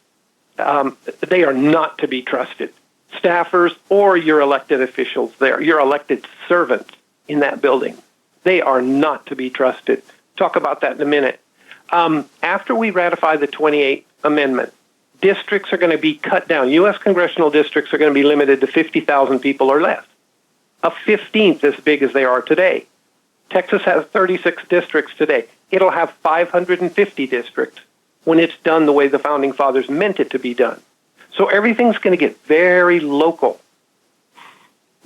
they are not to be trusted. Staffers or your elected officials there, your elected servants in that building, they are not to be trusted. Talk about that in a minute. After we ratify the 28th Amendment, districts are going to be cut down. U.S. congressional districts are going to be limited to 50,000 people or less, a 15th as big as they are today. Texas has 36 districts today. It'll have 550 districts when it's done the way the Founding Fathers meant it to be done. So everything's going to get very local.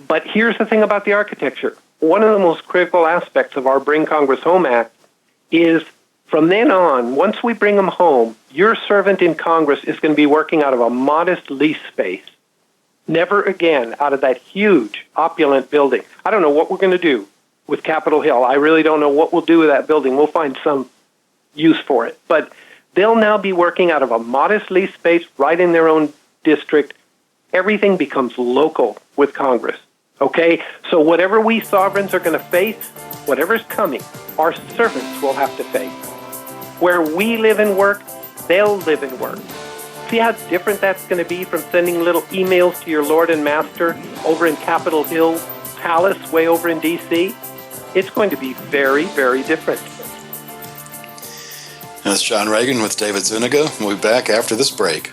But here's the thing about the architecture. One of the most critical aspects of our Bring Congress Home Act is from then on, once we bring them home, your servant in Congress is going to be working out of a modest lease space. Never again out of that huge, opulent building. I don't know what we're going to do with Capitol Hill. I really don't know what we'll do with that building. We'll find some use for it. But they'll now be working out of a modest lease space right in their own district. Everything becomes local with Congress. Okay? So whatever we sovereigns are going to face, whatever's coming, our servants will have to face. Where we live and work, they'll live and work. See how different that's going to be from sending little emails to your Lord and Master over in Capitol Hill Palace way over in D.C.? It's going to be very, very different. That's John Regan with David Zuniga. We'll be back after this break.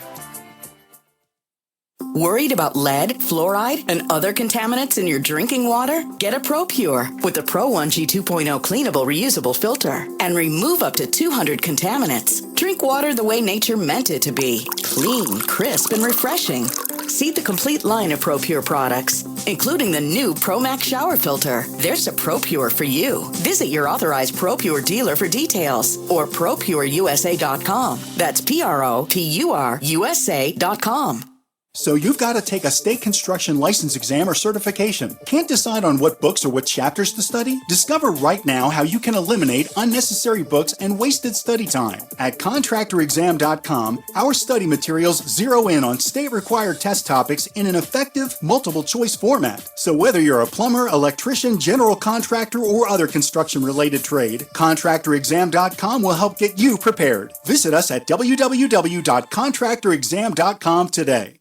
Worried about lead, fluoride, and other contaminants in your drinking water? Get a ProPure with the Pro 1G 2.0 cleanable reusable filter and remove up to 200 contaminants. Drink water the way nature meant it to be. Clean, crisp, and refreshing. See the complete line of ProPure products, including the new ProMax shower filter. There's a ProPure for you. Visit your authorized ProPure dealer for details or ProPureUSA.com. That's ProPureUSA.com. So you've got to take a state construction license exam or certification. Can't decide on what books or what chapters to study? Discover right now how you can eliminate unnecessary books and wasted study time. At contractorexam.com, our study materials zero in on state-required test topics in an effective, multiple-choice format. So whether you're a plumber, electrician, general contractor, or other construction-related trade, contractorexam.com will help get you prepared. Visit us at www.contractorexam.com today.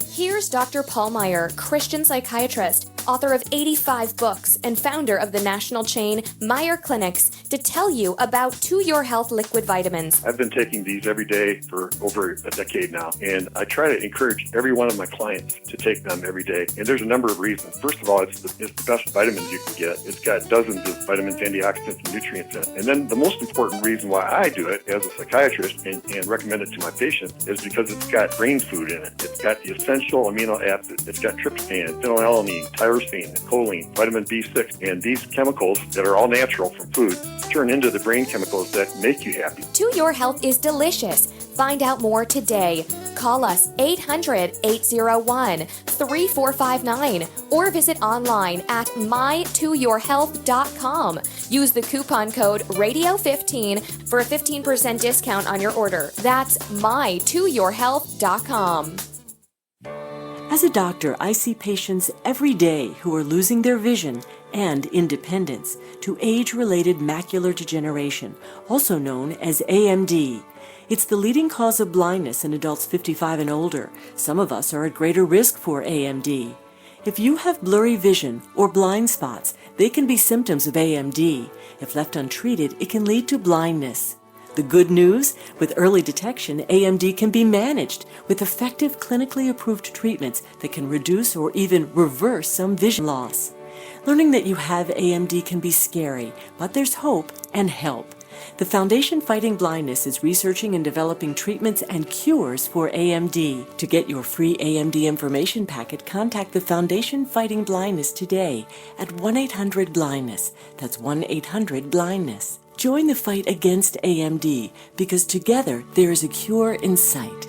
Here's Dr. Paul Meyer, Christian psychiatrist, author of 85 books, and founder of the national chain Meyer Clinics, to tell you about To Your Health liquid vitamins. I've been taking these every day for over a decade now, and I try to encourage every one of my clients to take them every day. And there's a number of reasons. First of all, it's the best vitamins you can get. It's got dozens of vitamins, antioxidants, and nutrients in it. And then the most important reason why I do it as a psychiatrist and recommend it to my patients is because it's got brain food in it. It's got the essential amino acids. It's got tryptophan, phenylalanine, tyrosine, choline, vitamin B6, and these chemicals that are all natural from food turn into the brain chemicals that make you happy. To Your Health is delicious. Find out more today. Call us 800-801-3459 or visit online at mytoyourhealth.com. Use the coupon code RADIO15 for a 15% discount on your order. That's mytoyourhealth.com. As a doctor, I see patients every day who are losing their vision and independence to age-related macular degeneration, also known as AMD. It's the leading cause of blindness in adults 55 and older. Some of us are at greater risk for AMD. If you have blurry vision or blind spots, they can be symptoms of AMD. If left untreated, it can lead to blindness. The good news? With early detection, AMD can be managed with effective clinically approved treatments that can reduce or even reverse some vision loss. Learning that you have AMD can be scary, but there's hope and help. The Foundation Fighting Blindness is researching and developing treatments and cures for AMD. To get your free AMD information packet, contact the Foundation Fighting Blindness today at 1-800-BLINDNESS. That's 1-800-BLINDNESS. Join the fight against AMD because together there is a cure in sight.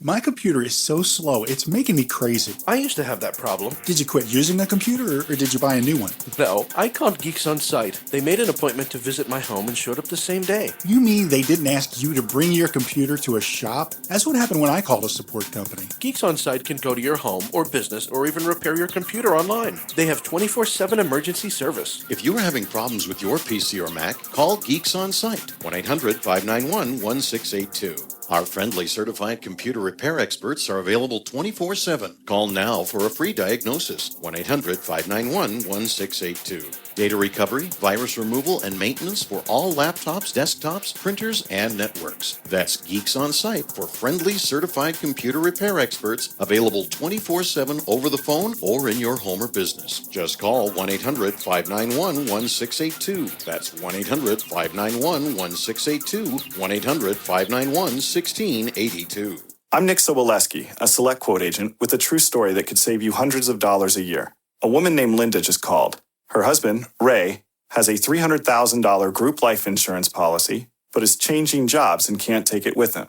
My computer is so slow, it's making me crazy. I used to have that problem. Did you quit using the computer or did you buy a new one? No, I called Geeks On Site. They made an appointment to visit my home and showed up the same day. You mean they didn't ask you to bring your computer to a shop? That's what happened when I called a support company. Geeks On Site can go to your home or business or even repair your computer online. They have 24/7 emergency service. If you are having problems with your PC or Mac, call Geeks On Site, 1-800-591-1682. Our friendly certified computer repair experts are available 24/7. Call now for a free diagnosis, 1-800-591-1682. Data recovery, virus removal, and maintenance for all laptops, desktops, printers, and networks. That's Geeks On Site for friendly certified computer repair experts available 24/7 over the phone or in your home or business. Just call 1-800-591-1682. That's 1-800-591-1682, 1-800-591-1682. 1682. I'm Nick Soboleski, a select quote agent with a true story that could save you hundreds of dollars a year. A woman named Linda just called. Her husband, Ray, has a $300,000 group life insurance policy, but is changing jobs and can't take it with him.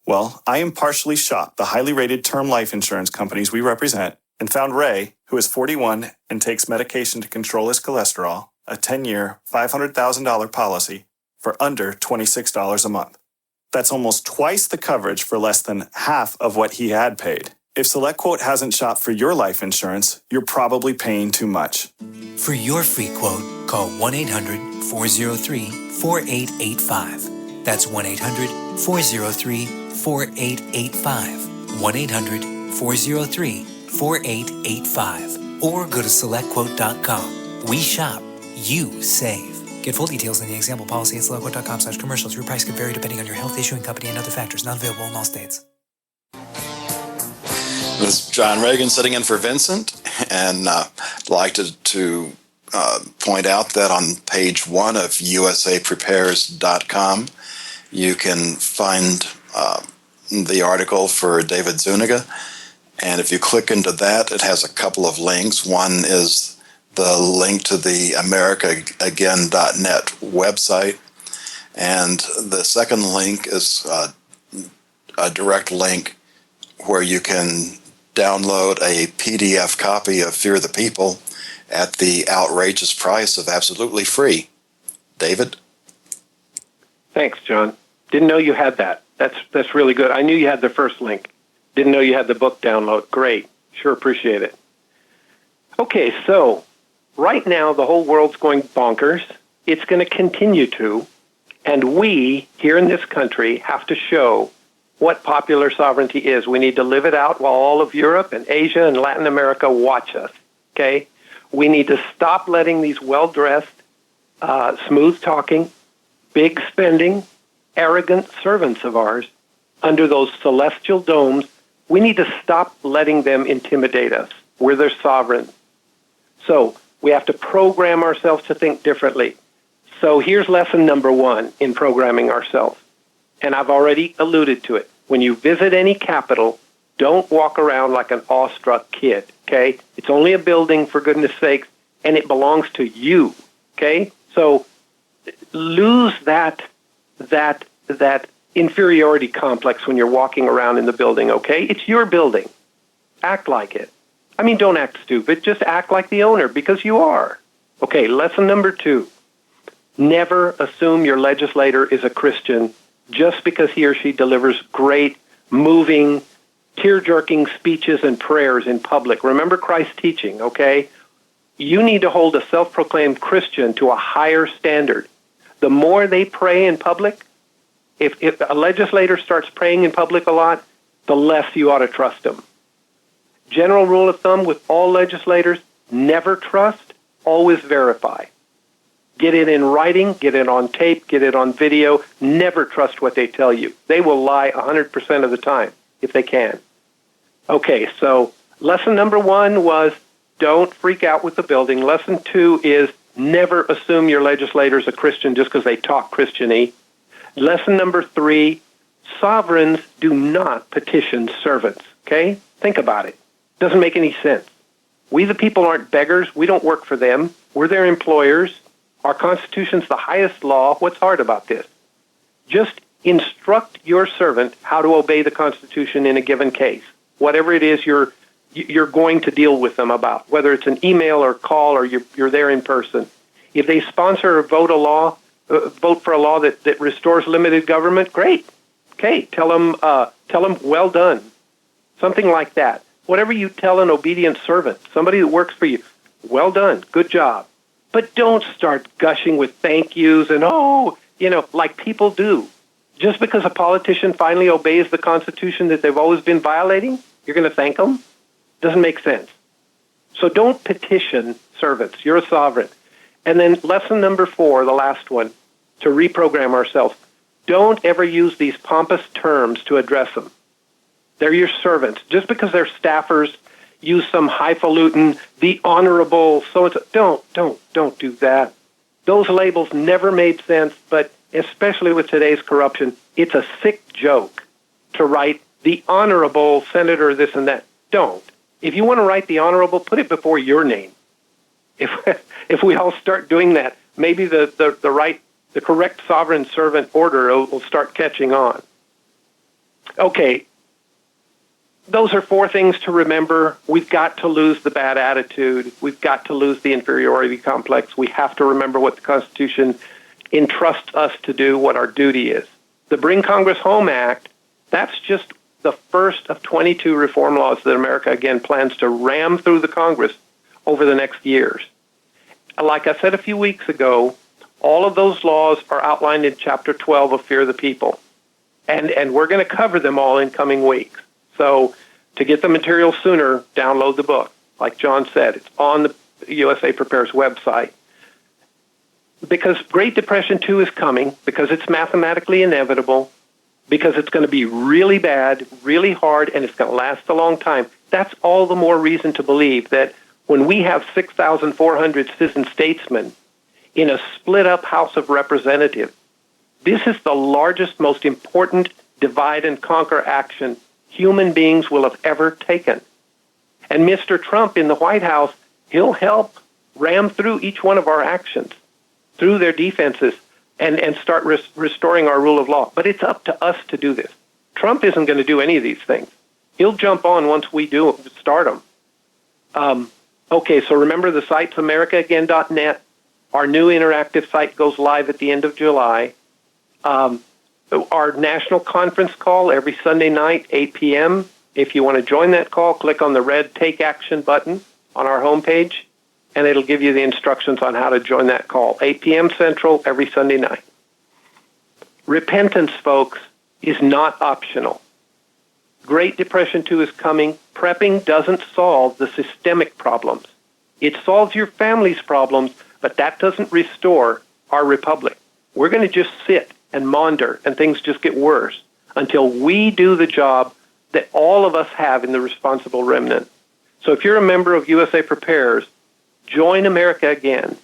Well, I impartially shopped the highly rated term life insurance companies we represent and found Ray, who is 41 and takes medication to control his cholesterol, a 10-year, $500,000 policy for under $26 a month. That's almost twice the coverage for less than half of what he had paid. If SelectQuote hasn't shopped for your life insurance, you're probably paying too much. For your free quote, call 1-800-403-4885. That's 1-800-403-4885. 1-800-403-4885. Or go to SelectQuote.com. We shop, you save. Get full details in the example policy at SelectQuote.com/commercials. Your price could vary depending on your health, issuing company, and other factors. Not available in all states. This is John Regan sitting in for Vincent, and I'd like to point out that on page 1 of usaprepares.com, you can find the article for David Zuniga, and if you click into that, it has a couple of links. One is the link to the AmericaAgain.net website. And the second link is a direct link where you can download a PDF copy of Fear the People at the outrageous price of absolutely free. David? Thanks, John. Didn't know you had that. That's really good. I knew you had the first link. Didn't know you had the book download. Great. Sure appreciate it. Okay, so right now, the whole world's going bonkers. It's going to continue to. And we, here in this country, have to show what popular sovereignty is. We need to live it out while all of Europe and Asia and Latin America watch us. Okay? We need to stop letting these well-dressed, smooth-talking, big-spending, arrogant servants of ours under those celestial domes. We need to stop letting them intimidate us. We're their sovereign. So we have to program ourselves to think differently. So here's lesson number 1 in programming ourselves. And I've already alluded to it. When you visit any capital, don't walk around like an awestruck kid, okay? It's only a building, for goodness sakes, and it belongs to you, okay? So lose that inferiority complex when you're walking around in the building, okay? It's your building. Act like it. I mean, don't act stupid. Just act like the owner, because you are. Okay, lesson number 2. Never assume your legislator is a Christian just because he or she delivers great, moving, tear-jerking speeches and prayers in public. Remember Christ's teaching, okay? You need to hold a self-proclaimed Christian to a higher standard. The more they pray in public, if a legislator starts praying in public a lot, the less you ought to trust them. General rule of thumb with all legislators, never trust, always verify. Get it in writing, get it on tape, get it on video. Never trust what they tell you. They will lie 100% of the time if they can. Okay, so lesson number 1 was don't freak out with the building. Lesson 2 is never assume your legislator is a Christian just because they talk Christian-y. Lesson number 3, sovereigns do not petition servants, okay? Think about it. Doesn't make any sense. We the people aren't beggars. We don't work for them. We're their employers. Our Constitution's the highest law. What's hard about this? Just instruct your servant how to obey the Constitution in a given case, whatever it is you're going to deal with them about, whether it's an email or call or you're there in person. If they sponsor or vote for a law that restores limited government, great. Okay, tell them well done, something like that. Whatever you tell an obedient servant, somebody that works for you, well done, good job. But don't start gushing with thank yous and, like people do. Just because a politician finally obeys the Constitution that they've always been violating, you're going to thank them? Doesn't make sense. So don't petition servants. You're a sovereign. And then lesson number 4, the last one, to reprogram ourselves. Don't ever use these pompous terms to address them. They're your servants. Just because they're staffers, use some highfalutin, the honorable, so-and-so. Don't do that. Those labels never made sense, but especially with today's corruption, it's a sick joke to write the honorable senator this and that. Don't. If you want to write the honorable, put it before your name. If we all start doing that, maybe the correct sovereign servant order will start catching on. Okay. Those are 4 things to remember. We've got to lose the bad attitude. We've got to lose the inferiority complex. We have to remember what the Constitution entrusts us to do, what our duty is. The Bring Congress Home Act, that's just the first of 22 reform laws that America, again, plans to ram through the Congress over the next years. Like I said a few weeks ago, all of those laws are outlined in Chapter 12 of Fear the People. And we're going to cover them all in coming weeks. So to get the material sooner, download the book. Like John said, it's on the USA Prepares website. Because Great Depression 2 is coming, because it's mathematically inevitable, because it's going to be really bad, really hard, and it's going to last a long time. That's all the more reason to believe that when we have 6,400 citizen statesmen in a split-up House of Representatives, this is the largest, most important divide-and-conquer action human beings will have ever taken. And Mr. Trump in the White House, he'll help ram through each one of our actions, through their defenses, and start restoring our rule of law. But it's up to us to do this. Trump isn't going to do any of these things. He'll jump on once we do start them. Okay, so remember the site's AmericaAgain.net. Our new interactive site goes live at the end of July. Our national conference call every Sunday night, 8 p.m. If you want to join that call, click on the red Take Action button on our homepage, and it'll give you the instructions on how to join that call. 8 p.m. Central every Sunday night. Repentance, folks, is not optional. Great Depression 2 is coming. Prepping doesn't solve the systemic problems. It solves your family's problems, but that doesn't restore our republic. We're going to just sit and maunder, and things just get worse until we do the job that all of us have in the responsible remnant. So if you're a member of USA Prepares, join America Again.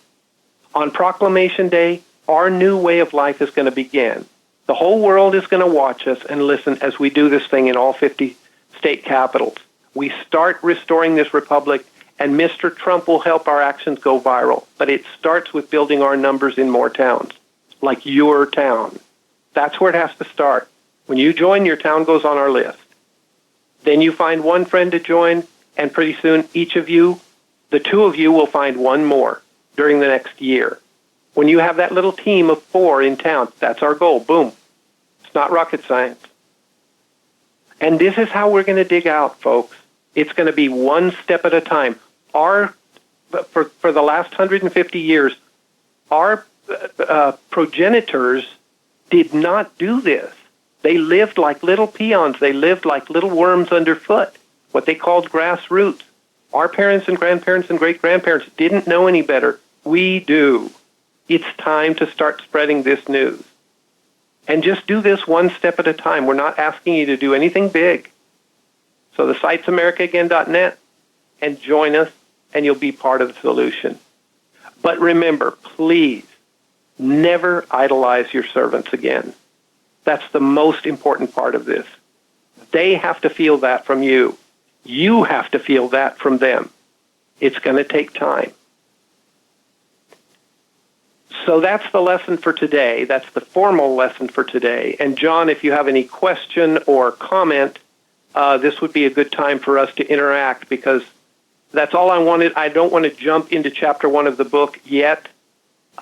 On Proclamation Day, our new way of life is going to begin. The whole world is going to watch us and listen as we do this thing in all 50 state capitals. We start restoring this republic, And Mr. Trump will help our actions go viral. But it starts with building our numbers in more towns, like your town. That's where it has to start. When you join, your town goes on our list. Then you find one friend to join, and pretty soon each of you, the two of you, will find one more during the next year. When you have that little team of 4 in town, that's our goal. Boom. It's not rocket science. And this is how we're going to dig out, folks. It's going to be one step at a time. For the last 150 years, our progenitors did not do this. They lived like little peons. They lived like little worms underfoot, what they called grassroots. Our parents and grandparents and great-grandparents didn't know any better. We do. It's time to start spreading this news. And just do this one step at a time. We're not asking you to do anything big. So the site's AmericaAgain.net, and join us, and you'll be part of the solution. But remember, please, never idolize your servants again. That's the most important part of this. They have to feel that from you. You have to feel that from them. It's going to take time. So that's the lesson for today. That's the formal lesson for today. And John, if you have any question or comment, this would be a good time for us to interact, because that's all I wanted. I don't want to jump into chapter 1 of the book yet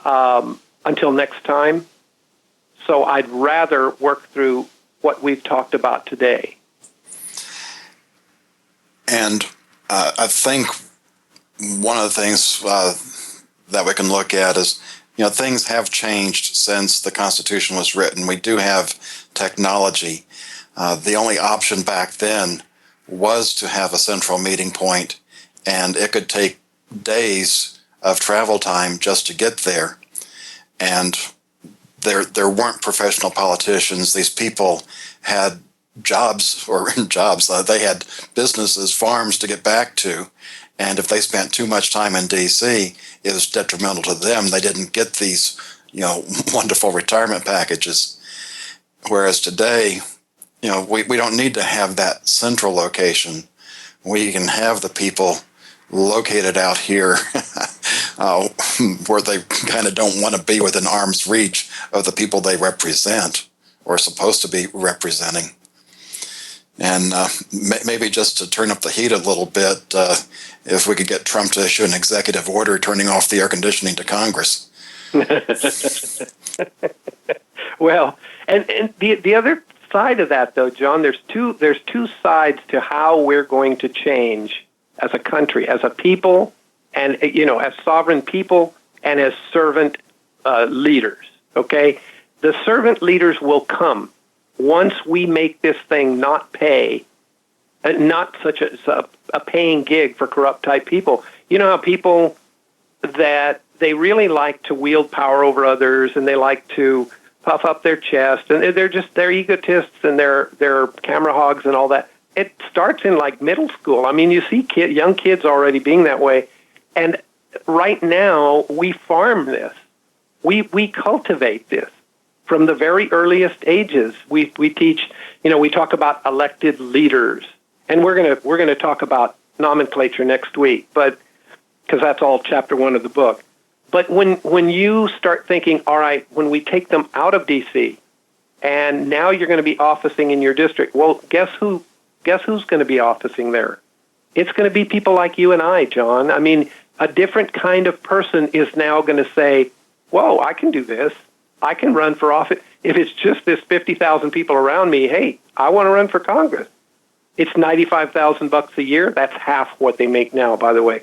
until next time. So I'd rather work through what we've talked about today. And I think one of the things that we can look at is, things have changed since the Constitution was written. We do have technology. The only option back then was to have a central meeting point, and it could take days of travel time just to get there. And there weren't professional politicians. These people had jobs, they had businesses, farms to get back to. And if they spent too much time in D.C., it was detrimental to them. They didn't get these, wonderful retirement packages. Whereas today, we don't need to have that central location. We can have the people located out here where they kind of don't want to be within arm's reach of the people they represent or supposed to be representing. And maybe just to turn up the heat a little bit, if we could get Trump to issue an executive order turning off the air conditioning to Congress. Well, and the other side of that, though, John, there's two sides to how we're going to change as a country, as a people, and as sovereign people and as servant leaders. Okay, the servant leaders will come once we make this thing not such a paying gig for corrupt type people. You know how people that they really like to wield power over others, and they like to puff up their chest, and they're egotists, and they're camera hogs and all that. It starts in like middle school. I mean, you see young kids already being that way, and right now we farm this. We cultivate this from the very earliest ages. We teach. We talk about elected leaders, and we're gonna talk about nomenclature next week, but because that's all chapter 1 of the book. But when you start thinking, all right, when we take them out of D.C. and now you're going to be officing in your district, well, guess who's going to be officing there? It's going to be people like you and I, John. I mean, a different kind of person is now going to say, whoa, I can do this. I can run for office. If it's just this 50,000 people around me, hey, I want to run for Congress. It's $95,000 a year. That's half what they make now, by the way.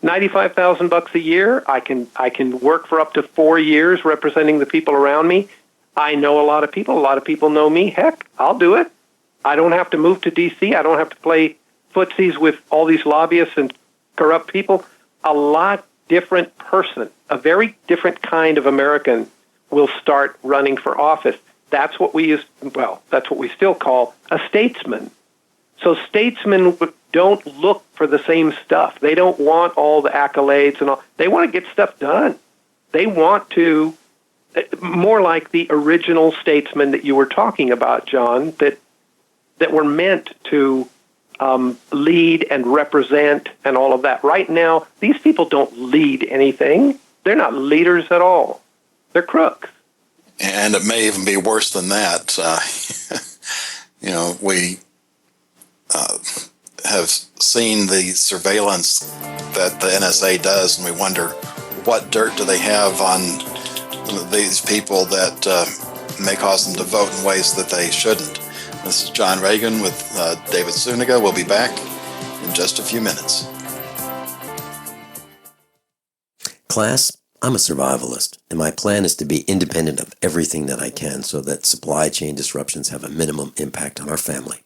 $95,000 a year. I can work for up to 4 years representing the people around me. I know a lot of people. A lot of people know me. Heck, I'll do it. I don't have to move to D.C. I don't have to play footsies with all these lobbyists and corrupt people. A lot different person, a very different kind of American will start running for office. That's what we that's what we still call a statesman. So statesmen don't look for the same stuff. They don't want all the accolades and all. They want to get stuff done. They want to, more like the original statesmen that you were talking about, John, that were meant to lead and represent and all of that. Right now, these people don't lead anything. They're not leaders at all. They're crooks. And it may even be worse than that. We have seen the surveillance that the NSA does, and we wonder what dirt do they have on these people that may cause them to vote in ways that they shouldn't. This is John Regan with David Zuniga. We'll be back in just a few minutes. Class, I'm a survivalist, and my plan is to be independent of everything that I can so that supply chain disruptions have a minimum impact on our family.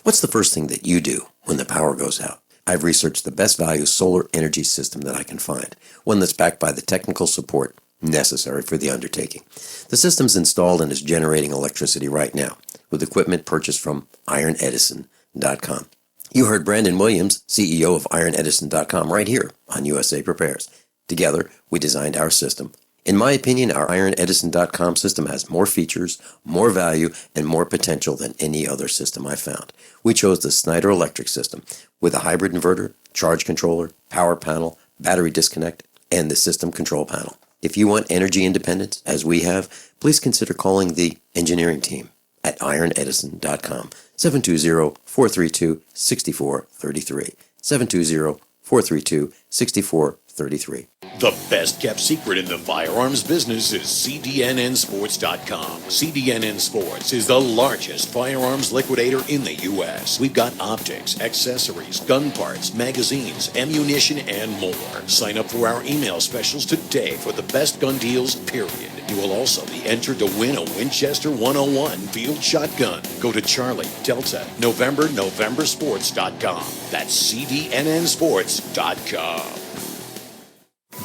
What's the first thing that you do when the power goes out? I've researched the best value solar energy system that I can find, one that's backed by the technical support necessary for the undertaking. The system's installed and is generating electricity right now, with equipment purchased from ironedison.com. You heard Brandon Williams, CEO of ironedison.com, right here on USA Prepares. Together, we designed our system. In my opinion, our ironedison.com system has more features, more value, and more potential than any other system I found. We chose the Snyder Electric system with a hybrid inverter, charge controller, power panel, battery disconnect, and the system control panel. If you want energy independence, as we have, please consider calling the engineering team at ironedison.com, 720-432-6433, 720-432-6433. The best kept secret in the firearms business is CDNNsports.com. CDNN Sports is the largest firearms liquidator in the U.S. We've got optics, accessories, gun parts, magazines, ammunition, and more. Sign up for our email specials today for the best gun deals, period. You will also be entered to win a Winchester 101 field shotgun. Go to Charlie, Delta, Novembersports.com. That's CDNNsports.com.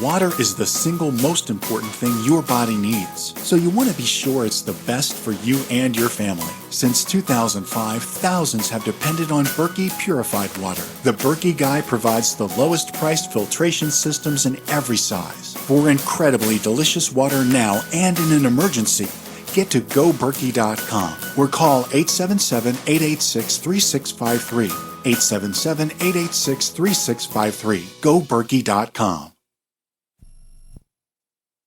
Water is the single most important thing your body needs, so you want to be sure it's the best for you and your family. Since 2005, thousands have depended on Berkey purified water. The Berkey Guy provides the lowest priced filtration systems in every size. For incredibly delicious water now and in an emergency, get to GoBerkey.com or call 877-886-3653. 877-886-3653. GoBerkey.com.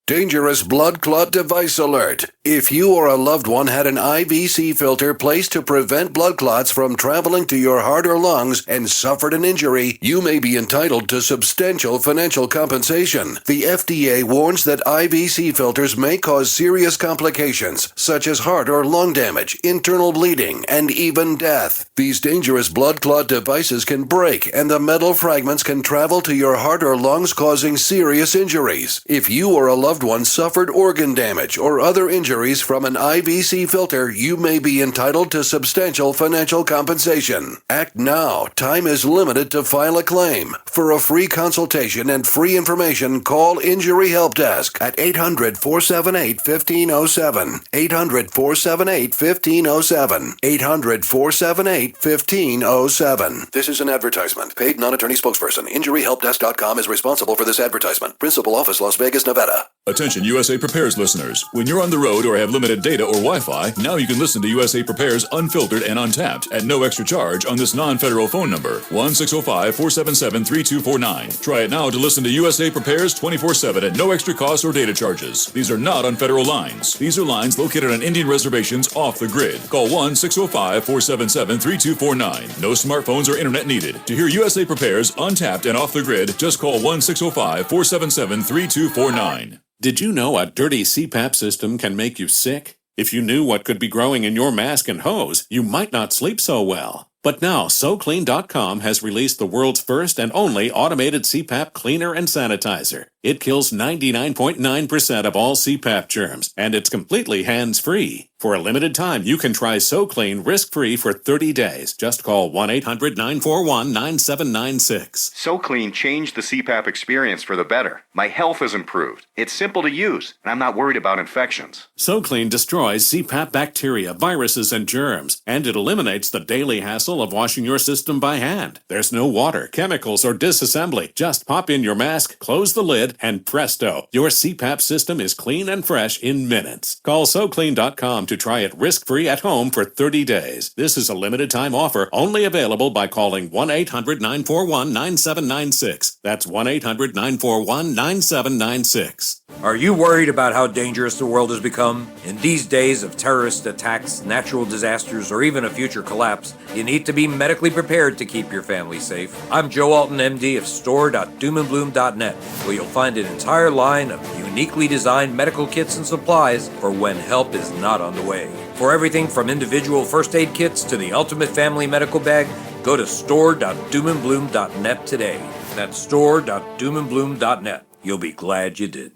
Dangerous blood clot device alert. If you or a loved one had an IVC filter placed to prevent blood clots from traveling to your heart or lungs and suffered an injury, you may be entitled to substantial financial compensation. The FDA warns that IVC filters may cause serious complications, such as heart or lung damage, internal bleeding, and even death. These dangerous blood clot devices can break, and the metal fragments can travel to your heart or lungs, causing serious injuries. If you or a loved one suffered organ damage or other injuries from an IVC filter, you may be entitled to substantial financial compensation. Act now. Time is limited to file a claim. For a free consultation and free information, call Injury Help Desk at 800-478-1507. 800-478-1507. 800-478-1507. This is an advertisement. Paid non-attorney spokesperson. InjuryHelpDesk.com is responsible for this advertisement. Principal office, Las Vegas, Nevada. Attention USA Prepares listeners. When you're on the road or have limited data or Wi-Fi, now you can listen to USA Prepares unfiltered and untapped at no extra charge on this non-federal phone number, 1-605-477-3249. Try it now to listen to USA Prepares 24/7 at no extra cost or data charges. These are not on federal lines. These are lines located on Indian reservations off the grid. Call 1-605-477-3249. No smartphones or internet needed. To hear USA Prepares untapped and off the grid, just call 1-605-477-3249. Did you know a dirty CPAP system can make you sick? If you knew what could be growing in your mask and hose, you might not sleep so well. But now, SoClean.com has released the world's first and only automated CPAP cleaner and sanitizer. It kills 99.9% of all CPAP germs, and it's completely hands-free. For a limited time, you can try SoClean risk-free for 30 days. Just call 1-800-941-9796. SoClean changed the CPAP experience for the better. My health has improved. It's simple to use, and I'm not worried about infections. SoClean destroys CPAP bacteria, viruses, and germs, and it eliminates the daily hassle of washing your system by hand. There's no water, chemicals, or disassembly. Just pop in your mask, close the lid, and presto, your CPAP system is clean and fresh in minutes. Call SoClean.com to try it risk-free at home for 30 days. This is a limited-time offer only available by calling 1-800-941-9796. That's 1-800-941-9796. Are you worried about how dangerous the world has become? In these days of terrorist attacks, natural disasters, or even a future collapse, you need to be medically prepared to keep your family safe. I'm Joe Alton, MD of store.doomandbloom.net, where you'll find an entire line of uniquely designed medical kits and supplies for when help is not on the way. For everything from individual first aid kits to the ultimate family medical bag, go to store.doomandbloom.net today. That's store.doomandbloom.net. You'll be glad you did.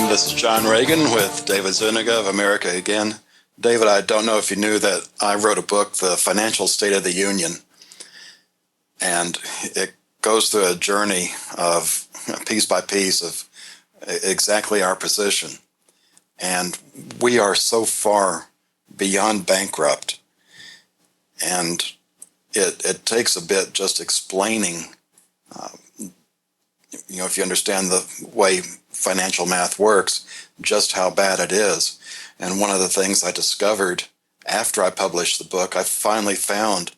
This is John Regan with David Zuniga of America Again. David, I don't know if you knew that I wrote a book, The Financial State of the Union, and it goes through a journey of piece by piece of exactly our position. And we are so far beyond bankrupt. And it takes a bit just explaining, if you understand the way financial math works, just how bad it is. And one of the things I discovered after I published the book, I finally found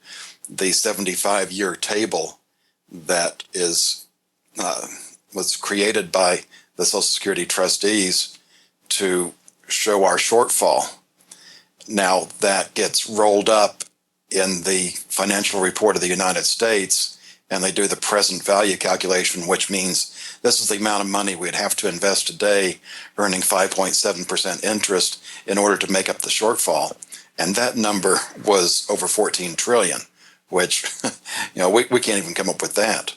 the 75-year table that was created by the Social Security trustees to show our shortfall. Now that gets rolled up in the financial report of the United States, and they do the present value calculation, which means this is the amount of money we'd have to invest today, earning 5.7% interest in order to make up the shortfall. And that number was over 14 trillion, which, we can't even come up with that.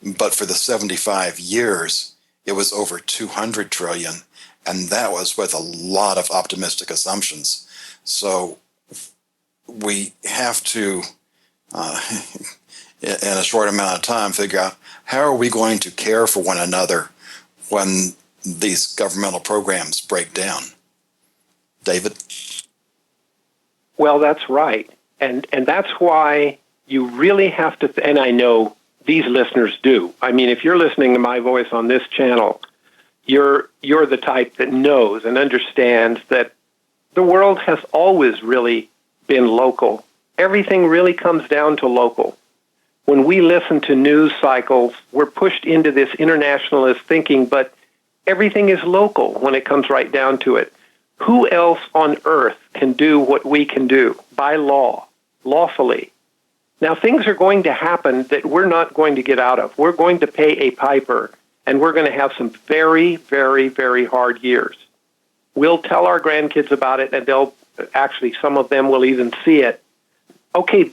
But for the 75 years, it was over 200 trillion. And that was with a lot of optimistic assumptions. So we have to, in a short amount of time, figure out how are we going to care for one another when these governmental programs break down. David? Well, that's right. And that's why you really have to, and I know these listeners do. I mean, if you're listening to my voice on this channel, you're the type that knows and understands that the world has always really been local. Everything really comes down to local. When we listen to news cycles, we're pushed into this internationalist thinking, but everything is local when it comes right down to it. Who else on earth can do what we can do by law, lawfully? Now, things are going to happen that we're not going to get out of. We're going to pay a piper, and we're going to have some very, very, very hard years. We'll tell our grandkids about it, and some of them will even see it. Okay,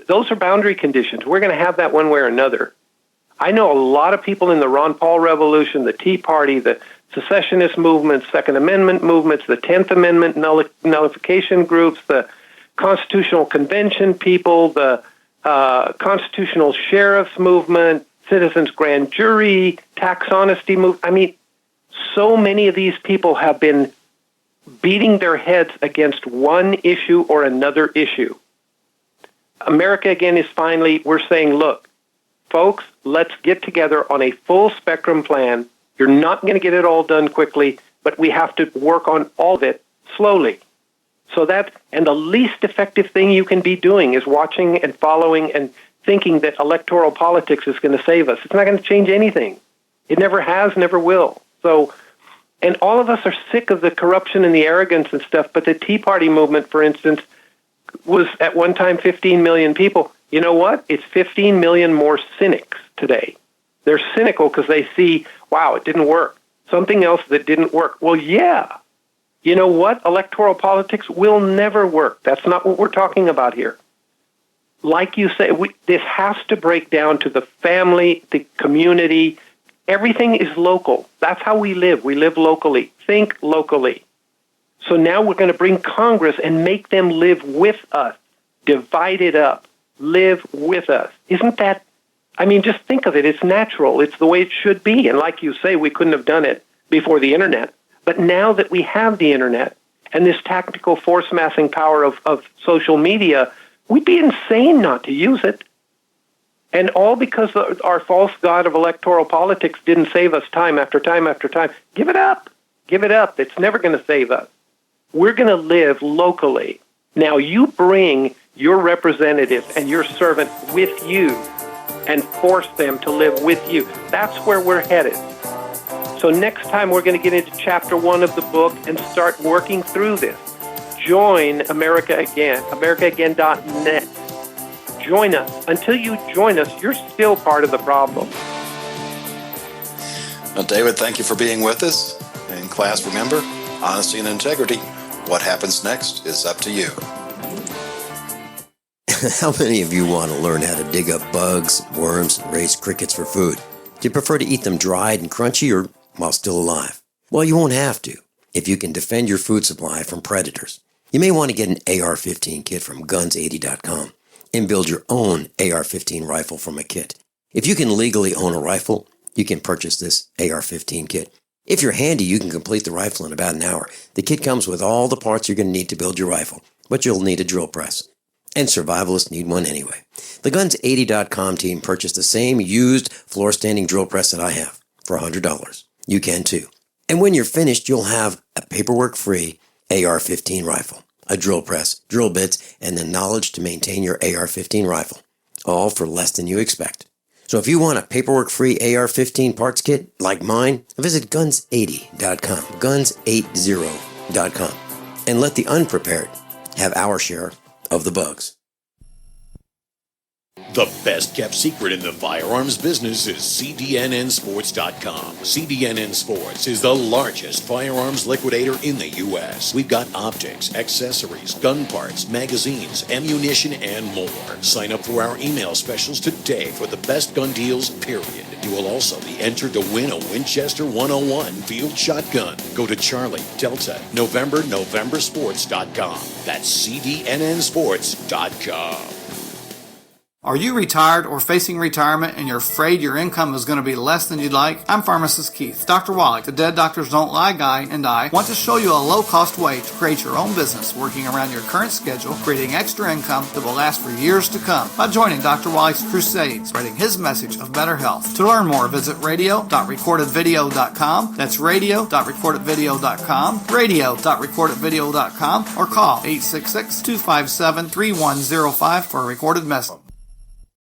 those are boundary conditions. We're going to have that one way or another. I know a lot of people in the Ron Paul Revolution, the Tea Party, the secessionist movements, Second Amendment movements, the 10th Amendment nullification groups, the Constitutional Convention people, the Constitutional Sheriffs movement, Citizens Grand Jury, tax honesty movement. I mean, so many of these people have been beating their heads against one issue or another issue. America Again is finally, we're saying, look, folks, let's get together on a full spectrum plan. You're not going to get it all done quickly, but we have to work on all of it slowly. And the least effective thing you can be doing is watching and following and thinking that electoral politics is going to save us. It's not going to change anything. It never has, never will. And all of us are sick of the corruption and the arrogance and stuff, but the Tea Party movement, for instance, was at one time 15 million people. You know what? It's 15 million more cynics today. They're cynical because they see, wow, it didn't work. Something else that didn't work. Well, yeah. You know what? Electoral politics will never work. That's not what we're talking about here. Like you say, this has to break down to the family, the community. Everything is local. That's how we live. We live locally. Think locally. So now we're going to bring Congress and make them live with us. Divide it up. Live with us. Isn't that, just think of it. It's natural. It's the way it should be. And like you say, we couldn't have done it before the Internet. But now that we have the Internet and this tactical force massing power of social media, we'd be insane not to use it. And all because our false god of electoral politics didn't save us time after time after time. Give it up. Give it up. It's never going to save us. We're going to live locally. Now you bring your representative and your servant with you and force them to live with you. That's where we're headed. So next time we're going to get into chapter 1 of the book and start working through this. Join America Again, americaagain.net. Join us. Until you join us, you're still part of the problem. Well, David, thank you for being with us. In class, remember, honesty and integrity. What happens next is up to you. How many of you want to learn how to dig up bugs, worms, and raise crickets for food? Do you prefer to eat them dried and crunchy or while still alive? Well, you won't have to if you can defend your food supply from predators. You may want to get an AR-15 kit from guns80.com and build your own AR-15 rifle from a kit. If you can legally own a rifle, you can purchase this AR-15 kit. If you're handy, you can complete the rifle in about an hour. The kit comes with all the parts you're going to need to build your rifle, but you'll need a drill press. And survivalists need one anyway. The Guns80.com team purchased the same used floor-standing drill press that I have for $100. You can too. And when you're finished, you'll have a paperwork-free AR-15 rifle, a drill press, drill bits, and the knowledge to maintain your AR-15 rifle, all for less than you expect. So if you want a paperwork-free AR-15 parts kit like mine, visit Guns80.com, Guns80.com, and let the unprepared have our share of the bugs. The best kept secret in the firearms business is CDNNsports.com. CDNN Sports is the largest firearms liquidator in the U.S. We've got optics, accessories, gun parts, magazines, ammunition, and more. Sign up for our email specials today for the best gun deals, period. You will also be entered to win a Winchester 101 field shotgun. Go to Charlie, Delta, Novembersports.com. That's CDNNsports.com. Are you retired or facing retirement and you're afraid your income is going to be less than you'd like? I'm Pharmacist Keith. Dr. Wallach, the Dead Doctors Don't Lie guy, and I want to show you a low-cost way to create your own business working around your current schedule, creating extra income that will last for years to come by joining Dr. Wallach's crusade, spreading his message of better health. To learn more, visit radio.recordedvideo.com. That's radio.recordedvideo.com, radio.recordedvideo.com, or call 866-257-3105 for a recorded message.